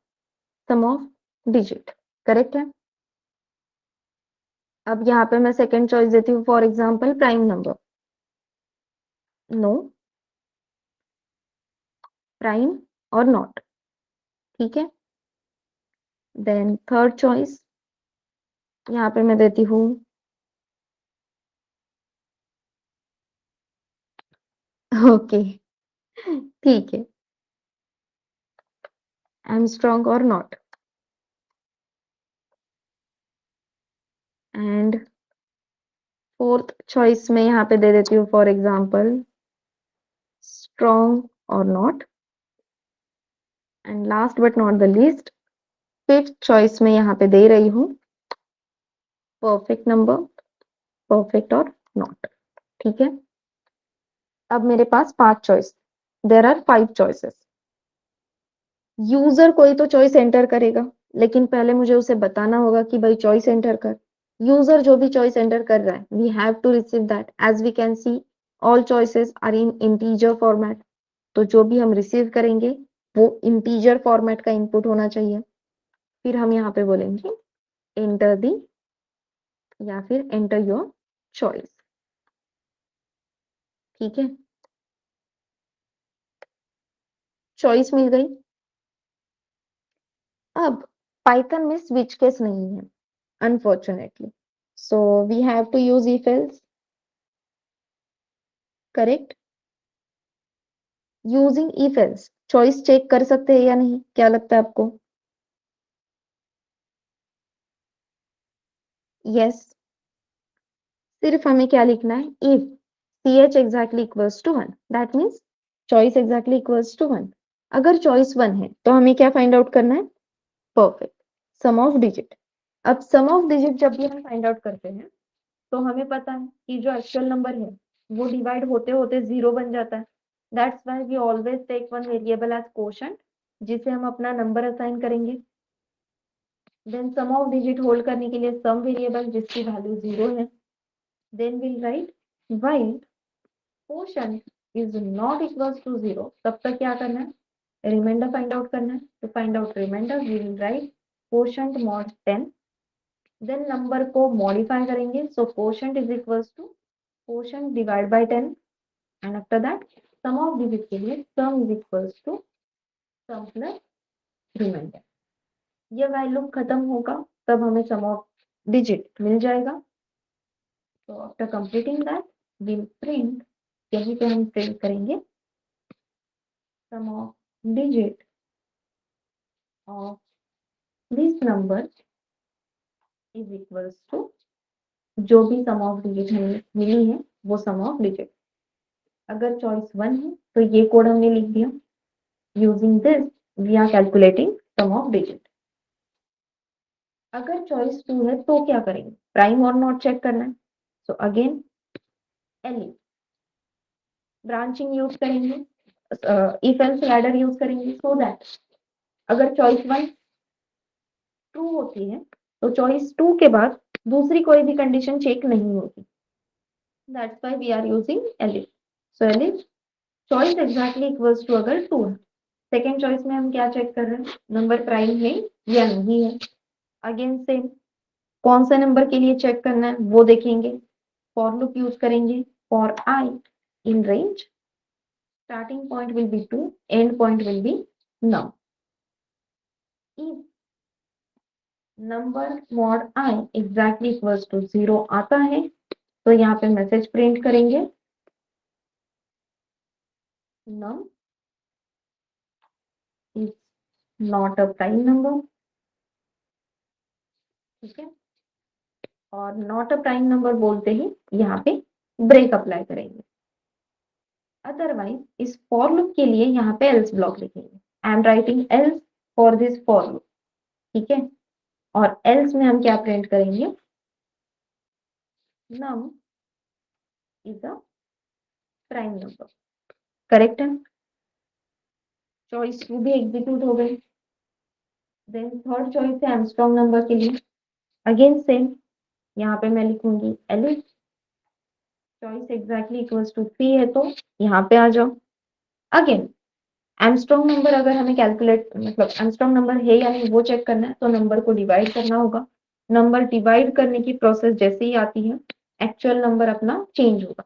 सम ऑफ डिजिट, करेक्ट है। अब यहाँ पे मैं सेकंड चॉइस देती हूँ, for example prime number. No, prime और नॉट, ठीक है। देन थर्ड चॉइस यहाँ पे मैं देती हूँ ओके, ठीक है, आर्मस्ट्रॉन्ग और नॉट। एंड फोर्थ चॉइस में यहाँ पे दे देती हूँ फॉर एग्जांपल स्ट्रॉन्ग और not. And last but not the least, fifth choice में यहाँ पे दे रही हूँ परफेक्ट नंबर, परफेक्ट और नॉट, ठीक है। अब मेरे पास पांच choice, there are five choices. User कोई तो चॉइस एंटर करेगा, लेकिन पहले मुझे उसे बताना होगा कि भाई चॉइस एंटर कर। यूजर जो भी चॉइस एंटर कर रहा है, we have to receive that. As we can see, all choices are in integer format, तो जो भी हम रिसीव करेंगे वो इंटीजर फॉर्मेट का इनपुट होना चाहिए। फिर हम यहाँ पे बोलेंगे एंटर दी, या फिर एंटर योर चॉइस, ठीक है। चॉइस मिल गई। अब पाइथन में स्विच केस नहीं है unfortunately, so we have to use if else, correct. Using if else choice check कर सकते हैं या नहीं, क्या लगता है आपको? यस। सिर्फ हमें क्या लिखना है, if C H exactly equals to one, that means choice exactly equals to one. अगर चॉइस वन है तो हमें क्या फाइंड आउट करना है? Perfect, sum of digit. अब सम ऑफ डिजिट जब भी हम फाइंड आउट करते हैं तो हमें पता है कि जो एक्चुअल नंबर है वो डिवाइड होते होते जीरो बन जाता है। That's why we always take one variable as quotient, जिसे हम अपना नंबर असाइन करेंगे। Then sum of digit hold करने के लिए सम वेरिएबल जिसकी वैल्यू जीरो है। Then will write while quotient is not equals to zero, तब तक क्या करना है? रिमाइंडर फाइंड आउट करना है। तो find out remainder, we will write quotient mod 10। Then number को मॉडिफाई करेंगे, so quotient is equals to quotient divide by 10। And after that sum of digit के लिए sum is equals to sum plus remainder. ये वैल्यू खत्म होगा तब हमें सम ऑफ डिजिट मिल जाएगा। तो after completing that will print, यहीं पे हम प्रिंट करेंगे sum of digit of this number is equals to, जो भी सम ऑफ डिजिट हमें मिली है वो सम ऑफ डिजिट। अगर चॉइस वन है तो ये कोड हमने लिख दिया। Using this we are calculating sum of digit. अगर चॉइस टू है तो क्या करेंगे? प्राइम और नॉट चेक करना है। So again elif branching use करेंगे, इफ एल्स लैडर यूज करेंगे, सो दैट अगर चॉइस वन ट्रू होती है तो चॉइस टू के बाद दूसरी कोई भी कंडीशन चेक नहीं होगी। That's why we are using elif. So elif choice exactly equals to, अगर टू है, सेकेंड चॉइस में हम क्या चेक कर रहे हैं? नंबर प्राइम है या नहीं है। अगेन सेम, कौन सा नंबर के लिए चेक करना है वो देखेंगे। फॉर लूप यूज करेंगे, for i in range, starting point will be 2, end point will be now. If number mod I exactly equals to 0 आता है तो यहाँ पे मैसेज प्रिंट करेंगे num is not a prime number, ठीक है। और नॉट अ प्राइम नंबर बोलते ही यहाँ पे ब्रेक अप्लाई करेंगे। अदरवाइज इस फॉर लूप के लिए यहाँ पे एल्स ब्लॉक लिखेंगे। I am writing else for this for loop, ठीक है। और एल्स में हम क्या प्रिंट करेंगे, num is a prime number. Correct है, चॉइस 2 भी एग्जीक्यूट हो गई। देन थर्ड चॉइस है आर्मस्ट्रांग नंबर के लिए। अगेन सेम, यहाँ पे मैं लिखूंगी elif, choice exactly equals to 3 है तो यहाँ पे आ जाओ। अगेन आर्मस्ट्रांग नंबर अगर हमें कैलकुलेट मतलब आर्मस्ट्रांग नंबर है या नहीं वो चेक करना है तो नंबर को डिवाइड करना होगा। नंबर डिवाइड करने की प्रोसेस जैसे ही आती है एक्चुअल नंबर अपना चेंज होगा,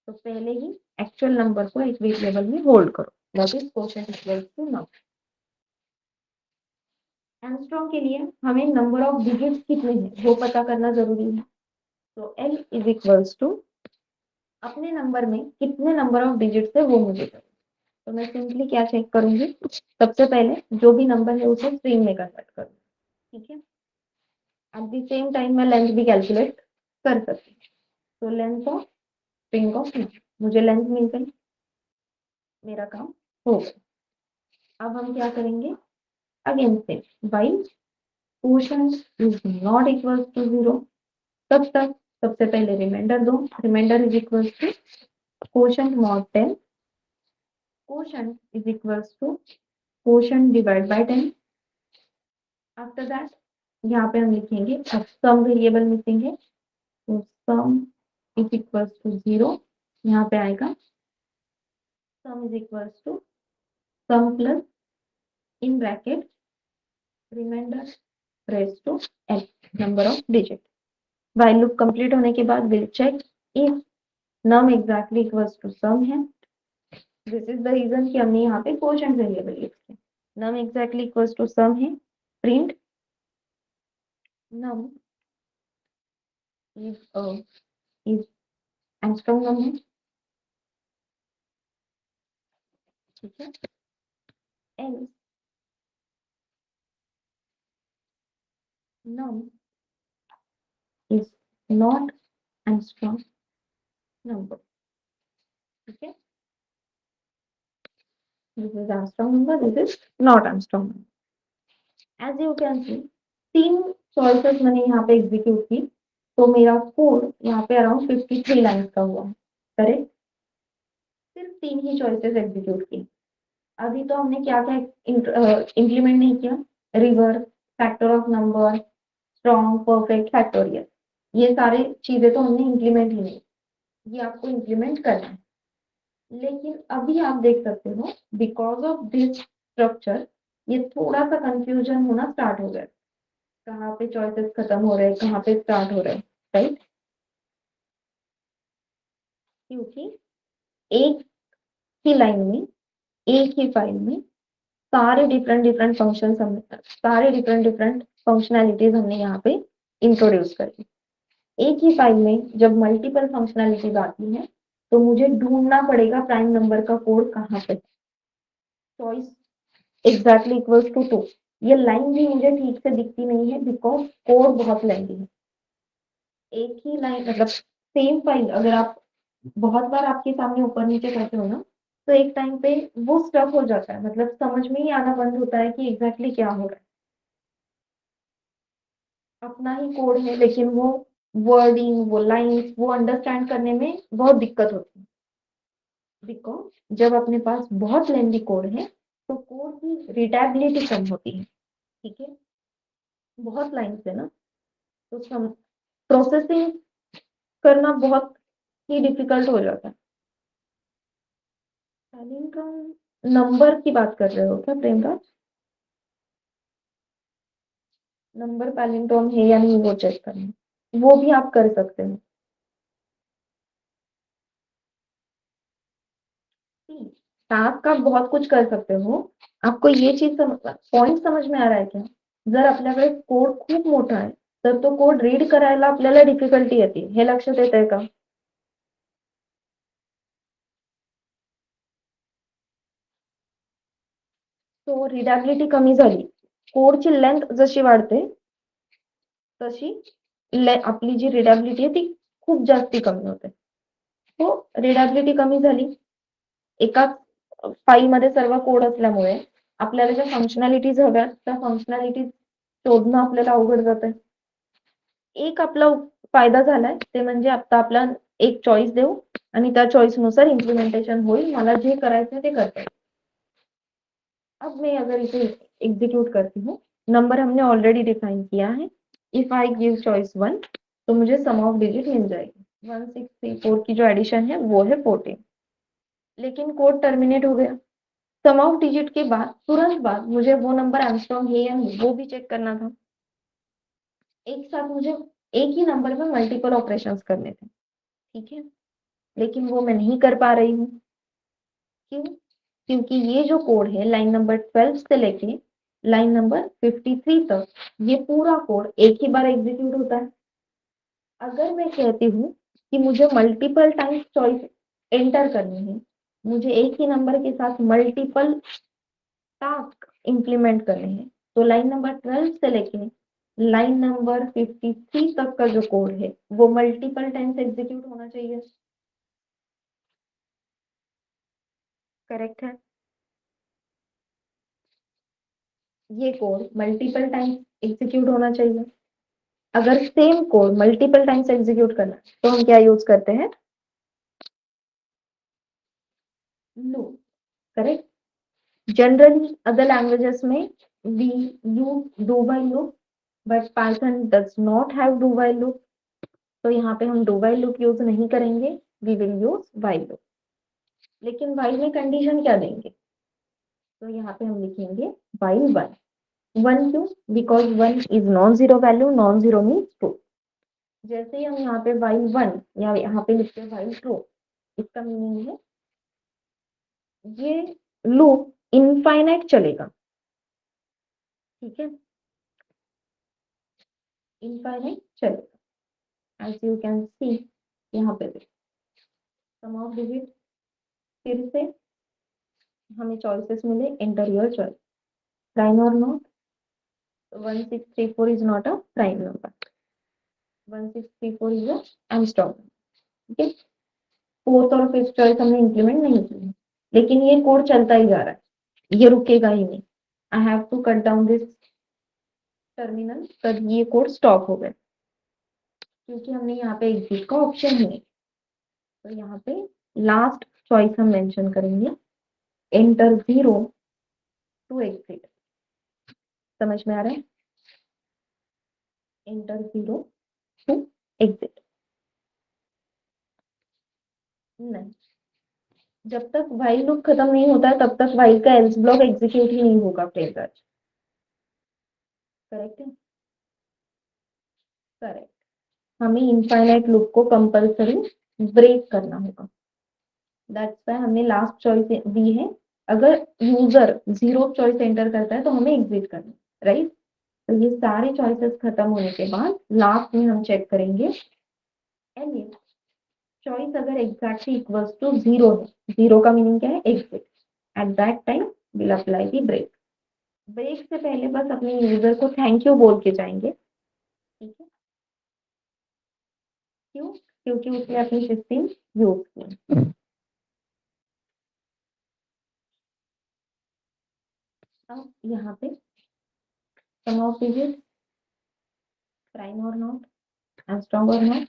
तो पहले ही एक्चुअल नंबर को एक वेरिएबल में होल्ड करो, that is quotient equals to num. Armstrong के लिए हमें नंबर ऑफ डिजिट्स कितने हैं वो पता करना जरूरी है। तो एल इज इक्वल्स टू अपने नंबर में कितने नंबर ऑफ डिजिट्स है वो मुझे करो। तो मैं सिंपली क्या चेक करूंगी, सबसे पहले जो भी नंबर है उसे स्ट्रिंग में कन्वर्ट करूंगी, ठीक है। एट द सेम टाइम मैं लेंथ भी कैलकुलेट कर सकती हूँ। तो length of string of number, मुझे लेंथ मिल गई, मेरा काम हो गया। अब हम क्या करेंगे, अगेन से while quotient is not equal to 0, तब तक सबसे पहले रिमाइंडर दो, remainder is equal to quotient mod 10, quotient is equal to quotient divide by 10। After that यहाँ पे हम लिखेंगे, अब सम वेरिएबल मिसिंग है तो सम इज इक्वल टू 0, यहाँ पे आएगा sum is equal to sum plus in bracket remainder raise to n number of digit. While loop complete होने के बाद will check if num exactly equals to sum है। दिस इज द रीजन कि हमने यहाँ पे क्वोटिएंट वेरिएबल लिखे, नम एग्जैक्टली इक्वल्स टू सम है, प्रिंट नम इज आर्मस्ट्रांग नम है, ठीक है। Else num is not Armstrong number, ठीक है। This is Armstrong number, this is not Armstrong number. As you can see, तीन चॉइसेस मैंने यहाँ पे एग्जीक्यूट की तो मेरा कोड यहाँ पे अराउंड 53 लाइन्स का हुआ, करेक्ट। सिर्फ तीन ही चॉइसेस एग्जीक्यूट की। अभी तो हमने क्या क्या इम्प्लीमेंट नहीं किया, reverse, factor of number, strong, perfect, factorial, ये सारी चीजें तो हमने इम्प्लीमेंट ही नहीं, ये आपको इम्प्लीमेंट करना है। लेकिन अभी आप देख सकते हो बिकॉज ऑफ दिस स्ट्रक्चर ये थोड़ा सा कंफ्यूजन होना स्टार्ट हो गया, कहाँ पे चॉइसेस खत्म हो रहे हैं कहाँ पे स्टार्ट हो रहे हैं, राइट। क्योंकि एक ही लाइन में एक ही फाइल में सारे डिफरेंट डिफरेंट फंक्शन हमने सारे डिफरेंट डिफरेंट फंक्शनैलिटीज हमने यहाँ पे इंट्रोड्यूस करी। एक ही फाइल में जब मल्टीपल फंक्शनैलिटीज आती है तो मुझे ढूंढना पड़ेगा प्राइम नंबर का कोड कहाँ पे, चॉइस एग्जैक्टली इक्वल्स टू 2, ये लाइन भी मुझे ठीक से दिखती नहीं है बिकॉज कोड बहुत लेंथी है। एक ही लाइन मतलब सेम फाइल अगर आप बहुत बार आपके सामने ऊपर नीचे करते हो ना तो एक टाइम पे वो स्टक हो जाता है, मतलब समझ में ही आना बंद होता है कि एग्जैक्टली क्या हो रहा है। अपना ही कोड है लेकिन वो वर्डिंग वो लाइंस वो अंडरस्टैंड करने में बहुत दिक्कत होती है, बिकॉज जब अपने पास बहुत लेंथी कोड है तो कोड की रीडेबिलिटी कम होती है, ठीक है। बहुत लाइन्स है ना तो प्रोसेसिंग करना बहुत ही डिफिकल्ट हो जाता है। पैलिंड्रोम नंबर की बात कर रहे हो क्या प्रियंका, नंबर पैलिंड्रोम है या नहीं वो चेक करना, वो भी आप कर सकते हो। टास्क आप बहुत कुछ कर सकते हो, आपको ये चीज पॉइंट समझ में आ रहा है क्या, जर आपल्याकडे कोड खूप मोठा आहे तर तो कोड रीड करायला आपल्याला डिफिकल्टी येते, हे लक्षात येत आहे का। तो रीडेबिलिटी कमी झाली, कोडची लेंथ जशी वाढते तशी आपली जी रिडॅबिलिटी आहे ती खूप जास्ती कमी होते. हो, रिडॅबिलिटी कमी झाली. एकाच फाईलमध्ये सर्व कोड असल्यामुळे आपल्याला ज्या फंक्शनॅलिटीज हव्यात त्या फंक्शनॅलिटीज शोधणं आपल्याला अवघड जातंय. एक आपला फायदा झालाय ते म्हणजे आता आपला एक चॉईस देऊ आणि त्या चॉईस नुसार इम्प्लिमेंटेशन होईल. मला जे करायचं ते करता येईल. अब मैं अगर इसे एग्जीक्यूट करती हूँ, नंबर हमने ऑलरेडी डिफाइन किया है. इफ आई गिव चॉइस 1 तो मुझे सम ऑफ डिजिट मिल जाएगी. 1634 की जो एडिशन है वो है 14. लेकिन कोड टर्मिनेट हो गया. सम ऑफ डिजिट के बाद तुरंत बाद मुझे वो नंबर आर्मस्ट्रांग है या नहीं वो भी चेक करना था. एक साथ मुझे एक ही नंबर में मल्टीपल ऑपरेशंस करने थे. ठीक है, लेकिन वो मैं नहीं कर पा रही हूँ. क्यों? क्योंकि ये जो कोड है लाइन नंबर 12 से लेके लाइन नंबर 53 तक ये पूरा कोड एक ही बार एग्जीक्यूट होता है. अगर मैं कहती हूँ कि मुझे मल्टीपल टाइम्स चॉइस एंटर करनी है, मुझे एक ही नंबर के साथ मल्टीपल टास्क इंप्लीमेंट करने हैं, तो लाइन नंबर 12 से लेके लाइन नंबर 53 तक का जो कोड है वो मल्टीपल टाइम्स एग्जीक्यूट होना चाहिए. करेक्ट है. ये कोड मल्टीपल टाइम्स एग्जीक्यूट होना चाहिए. अगर same code multiple times execute करना है तो हम क्या यूज करते हैं? Loop. Correct. Generally other languages में we use do while loop, but Python does not have do while loop. तो यहाँ पे हम डू व्हाइल लूप यूज नहीं करेंगे, we will use while loop. लेकिन व्हाइल में कंडीशन क्या देंगे? तो यहाँ पे हम लिखेंगे व्हाइल 1. 1 क्यों? Because 1 is non zero value. Non zero means true. जैसे ही हम यहाँ पे व्हाइल 1 या यहाँ पे लिखते हैं व्हाइल ट्रू, इसका मीनिंग है ये लूप इनफाइनाइट चलेगा. ठीक है, इनफाइनाइट चलेगा. एज यू कैन सी यहाँ पे सम ऑफ डिजिट. फिर से हमें चॉइसेस मिले. Enter your choice. प्राइम और not. 1634 is not a prime number. 1634 is a Armstrong. ठीक है, फोर्थ और फिफ्थ चॉइस हमने इंप्लीमेंट नहीं की है, लेकिन ये कोड चलता ही जा रहा है, ये रुकेगा ही नहीं. I have to cut down this terminal. तब ये कोड स्टॉप हो गया क्योंकि हमने यहाँ पे एग्जिट का ऑप्शन ही नहीं. तो यहाँ पे लास्ट चॉइस हम मेंशन करेंगे. Enter 0 to exit. समझ में आ रहा है? Enter 0 to exit. नहीं, जब तक व्हाइल लूप खत्म नहीं होता है तब तक व्हाइल का एल्स ब्लॉक एग्जीक्यूट ही नहीं होगा. फ्रेम. करेक्ट है. करेक्ट. हमें इनफाइनाइट लूप को कंपल्सरी ब्रेक करना होगा. दैट्स व्हाई हमने लास्ट चॉइस दी है. अगर यूजर जीरो चॉइस एंटर करता है तो हमें एग्जिट करना है. राइट. तो ये सारे चॉइसेस खत्म होने के बाद लास्ट में हम चेक करेंगे एंड इफ चॉइस अगर एग्जैक्टली इक्वल्स टू जीरो है. जीरो का मीनिंग क्या है? Exit. At that time will apply the break. Break से पहले बस अपने यूजर को थैंक यू बोल के जाएंगे. ठीक है. क्यों? क्योंकि उसने अपनी सिस्टम यूज की. अब यहाँ पे सम ऑफ डिजिट, प्राइम और नॉट, आर्मस्ट्रांग और नॉट,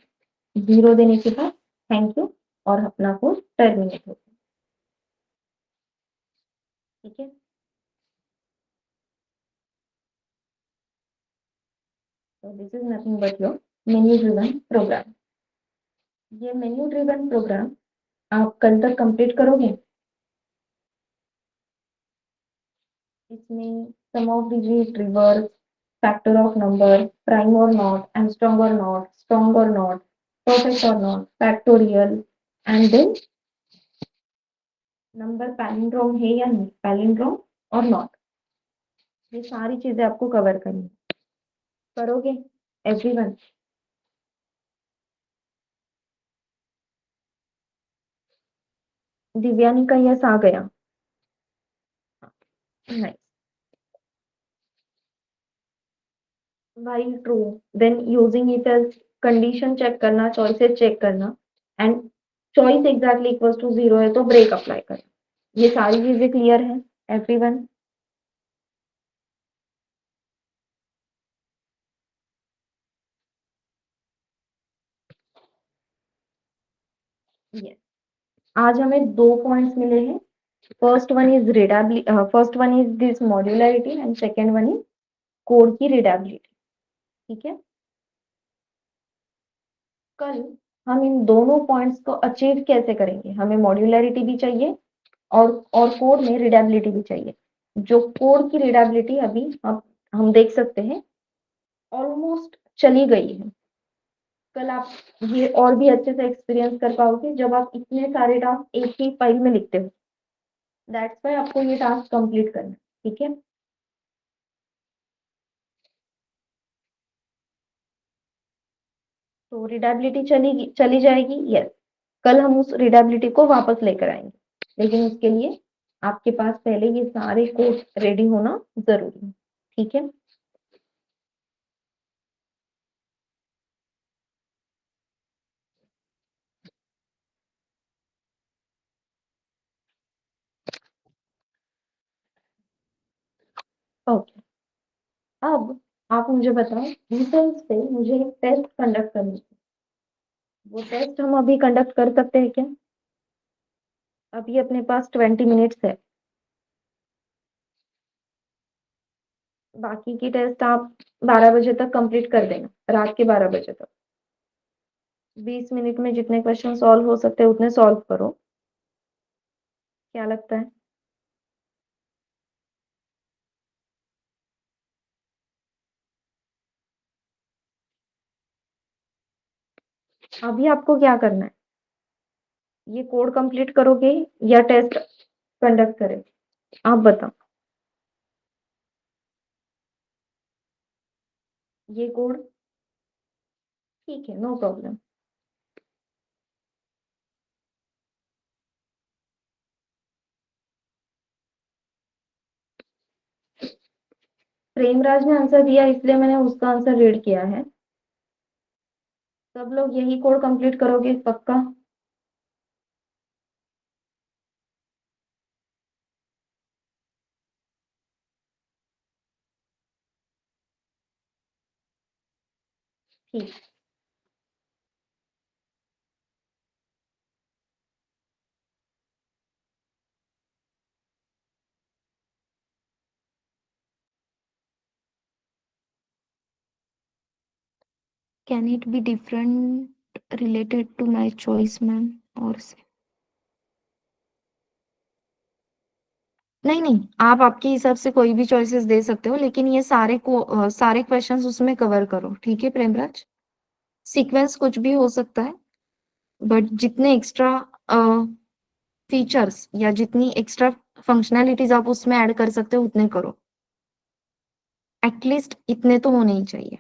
जीरो देने के बाद थैंक यू और अपना कोड टर्मिनेट हो गया. ठीक है. तो this is nothing but your menu driven program. ये मेन्यू ड्रिवन प्रोग्राम आप कल तक कंप्लीट करोगे. इसमें sum of digit, reverse, factor of number, prime और नॉट, आर्मस्ट्रांग और नॉट, स्ट्रॉन्ग और नॉट, परफेक्ट और not, factorial and then number palindrome है या नहीं, पैलिंड्रोम और नॉट. ये सारी चीजें आपको कवर करनी. करोगे एवरीवन? दिव्यानी का यस आ गया. नहीं. भाई true, then using it as condition check करना, चॉइसेस चेक करना, and choice exactly equals to zero है तो ब्रेक अप्लाई करना। ये सारी चीजें क्लियर है एवरीवन? यस। आज हमें दो पॉइंट्स मिले हैं। First one is this modularity and second one is code की रीडेबिलिटी। ठीक है। कल हम इन दोनों पॉइंट्स को अचीव कैसे करेंगे, हमें मॉड्यूलरिटी भी चाहिए और कोड में रीडेबिलिटी भी चाहिए। जो कोड की रीडेबिलिटी अभी हम देख सकते हैं ऑलमोस्ट चली गई है। कल आप ये और भी अच्छे से एक्सपीरियंस कर पाओगे जब आप इतने सारे टास्क एक ही फाइल में लिखते हो। दैट्स वाई आपको ये टास्क कंप्लीट करना है। ठीक है। तो रीडेबिलिटी चली जाएगी, यस। कल हम उस रीडेबिलिटी को वापस लेकर आएंगे, लेकिन उसके लिए आपके पास पहले ये सारे कोड रेडी होना जरूरी है। ठीक है। ओके। अब आप मुझे बताओ, डिटेल्स पे मुझे एक टेस्ट कंडक्ट करनी है। वो टेस्ट हम अभी कंडक्ट कर सकते हैं क्या? अभी अपने पास 20 मिनट्स है। बाकी की टेस्ट आप 12 बजे तक कंप्लीट कर देना, रात के 12 बजे तक। 20 मिनट में जितने क्वेश्चन सॉल्व हो सकते हैं उतने सॉल्व करो। क्या लगता है? अभी आपको क्या करना है? ये कोड कंप्लीट करोगे या टेस्ट कंडक्ट करें? आप बताओ। ये कोड ठीक है, नो प्रॉब्लम। प्रेमराज ने आंसर दिया इसलिए मैंने उसका आंसर रीड किया है। सब लोग यही कोड कंप्लीट करोगे पक्का? ठीक। Can it be different related to my choice, ma'am? और से नहीं नहीं, आप आपके हिसाब से कोई भी चॉइसेस दे सकते हो, लेकिन ये सारे क्वेश्चंस उसमें कवर करो, ठीक है प्रेमराज? सीक्वेंस कुछ भी हो सकता है, बट जितने एक्स्ट्रा फीचर्स या जितनी एक्स्ट्रा फंक्शनैलिटीज आप उसमें ऐड कर सकते हो उतने करो। एटलीस्ट इतने तो होने ही चाहिए।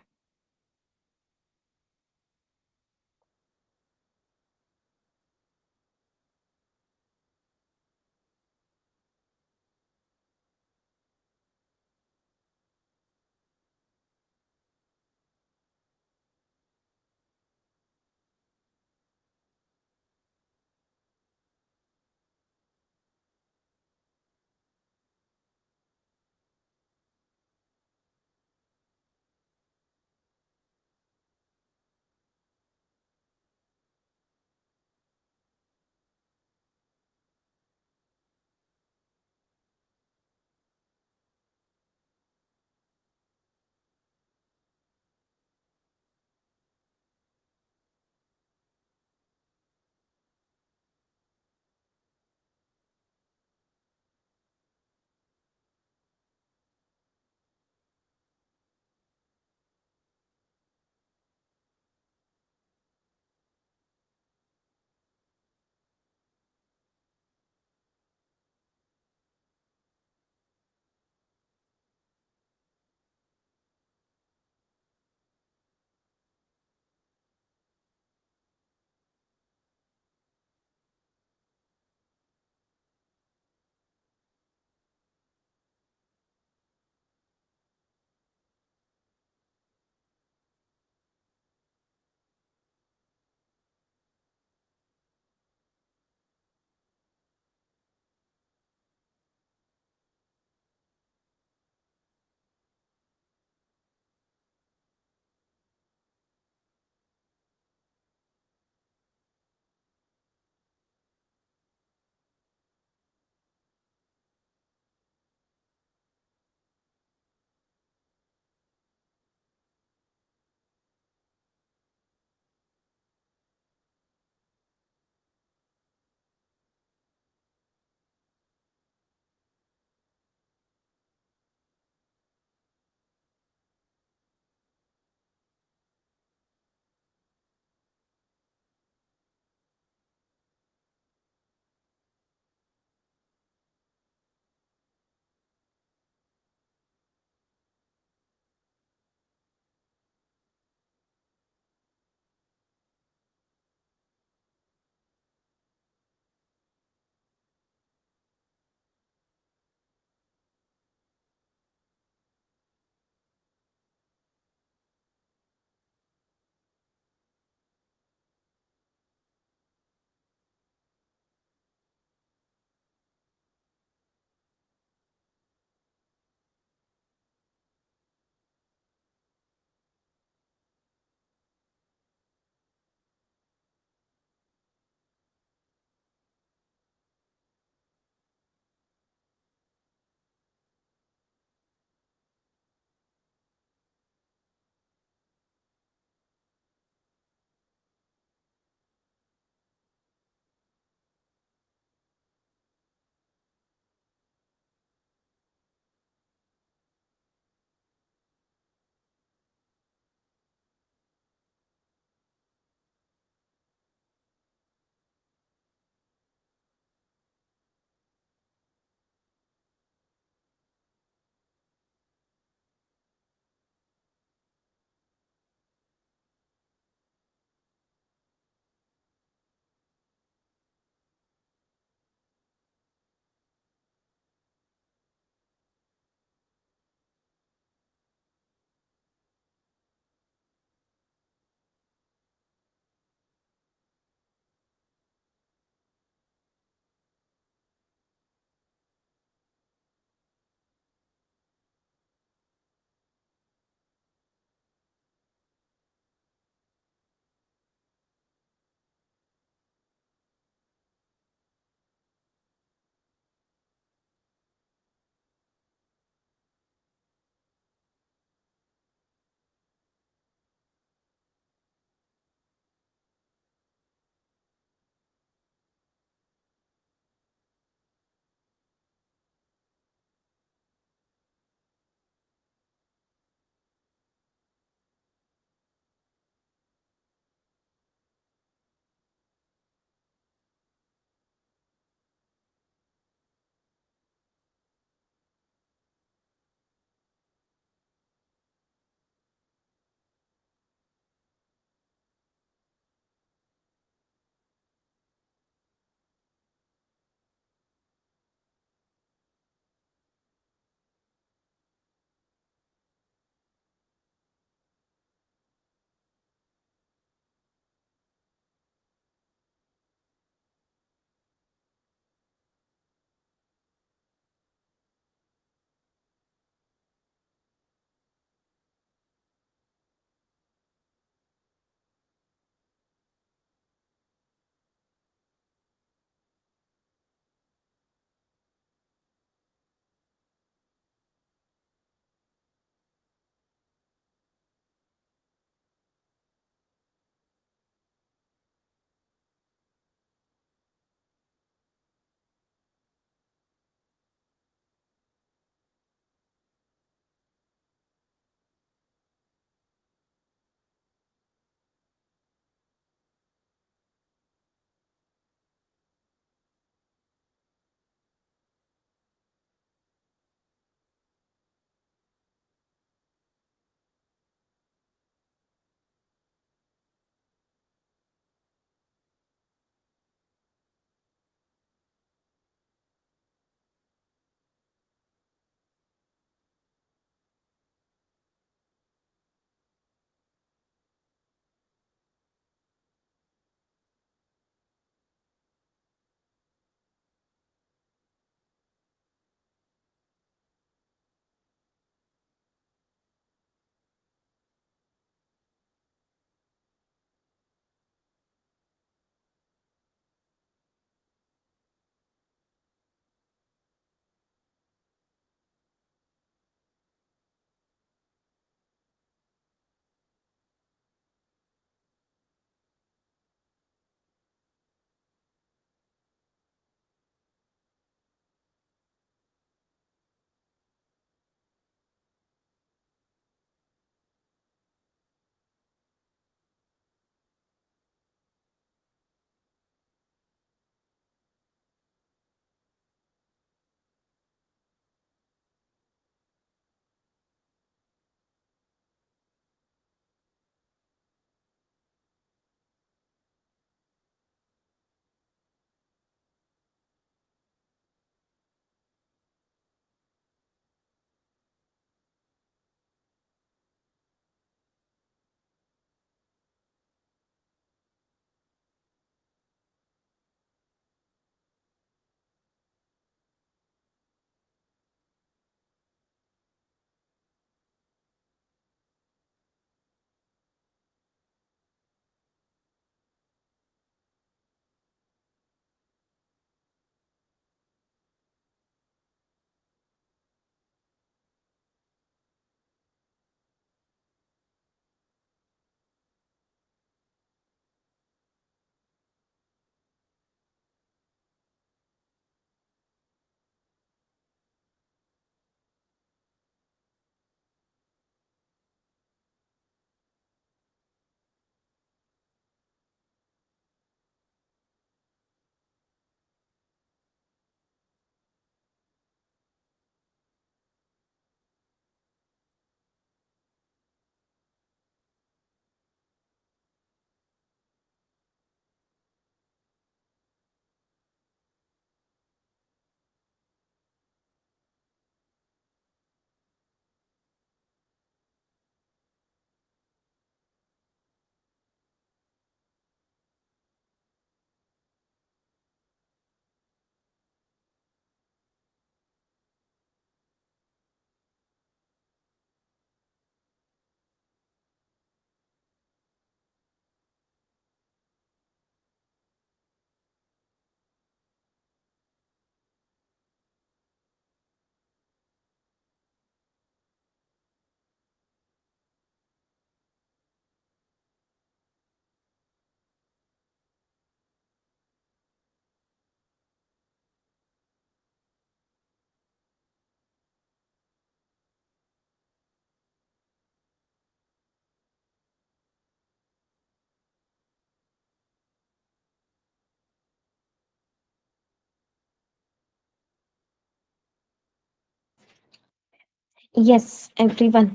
Yes everyone.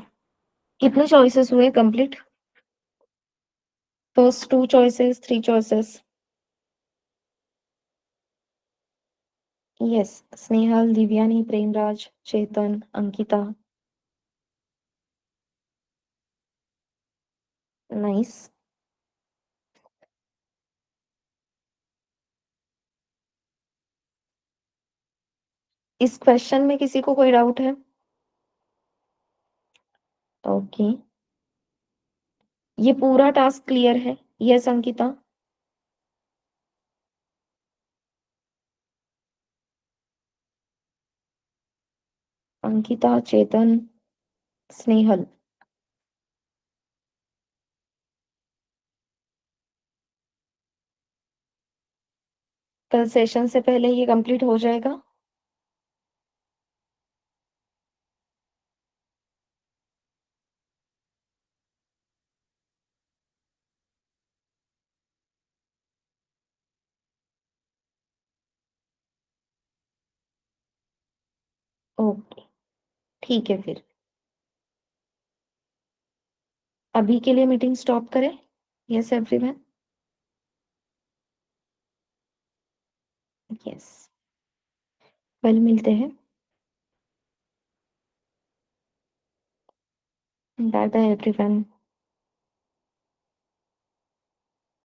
कितने चॉइसेस हुए complete? First 2 choices, 3 choices? Yes, Snehal, Divyani, Premraj, Chetan, Ankita. Nice. इस क्वेश्चन में किसी को कोई डाउट है? ओके। ये पूरा टास्क क्लियर है? यस अंकिता? अंकिता, चेतन, स्नेहल। कल सेशन से पहले ये कंप्लीट हो जाएगा? ओके, ठीक है फिर। अभी के लिए मीटिंग स्टॉप करें? Yes everyone? यस। कल मिलते हैं। Bye bye everyone.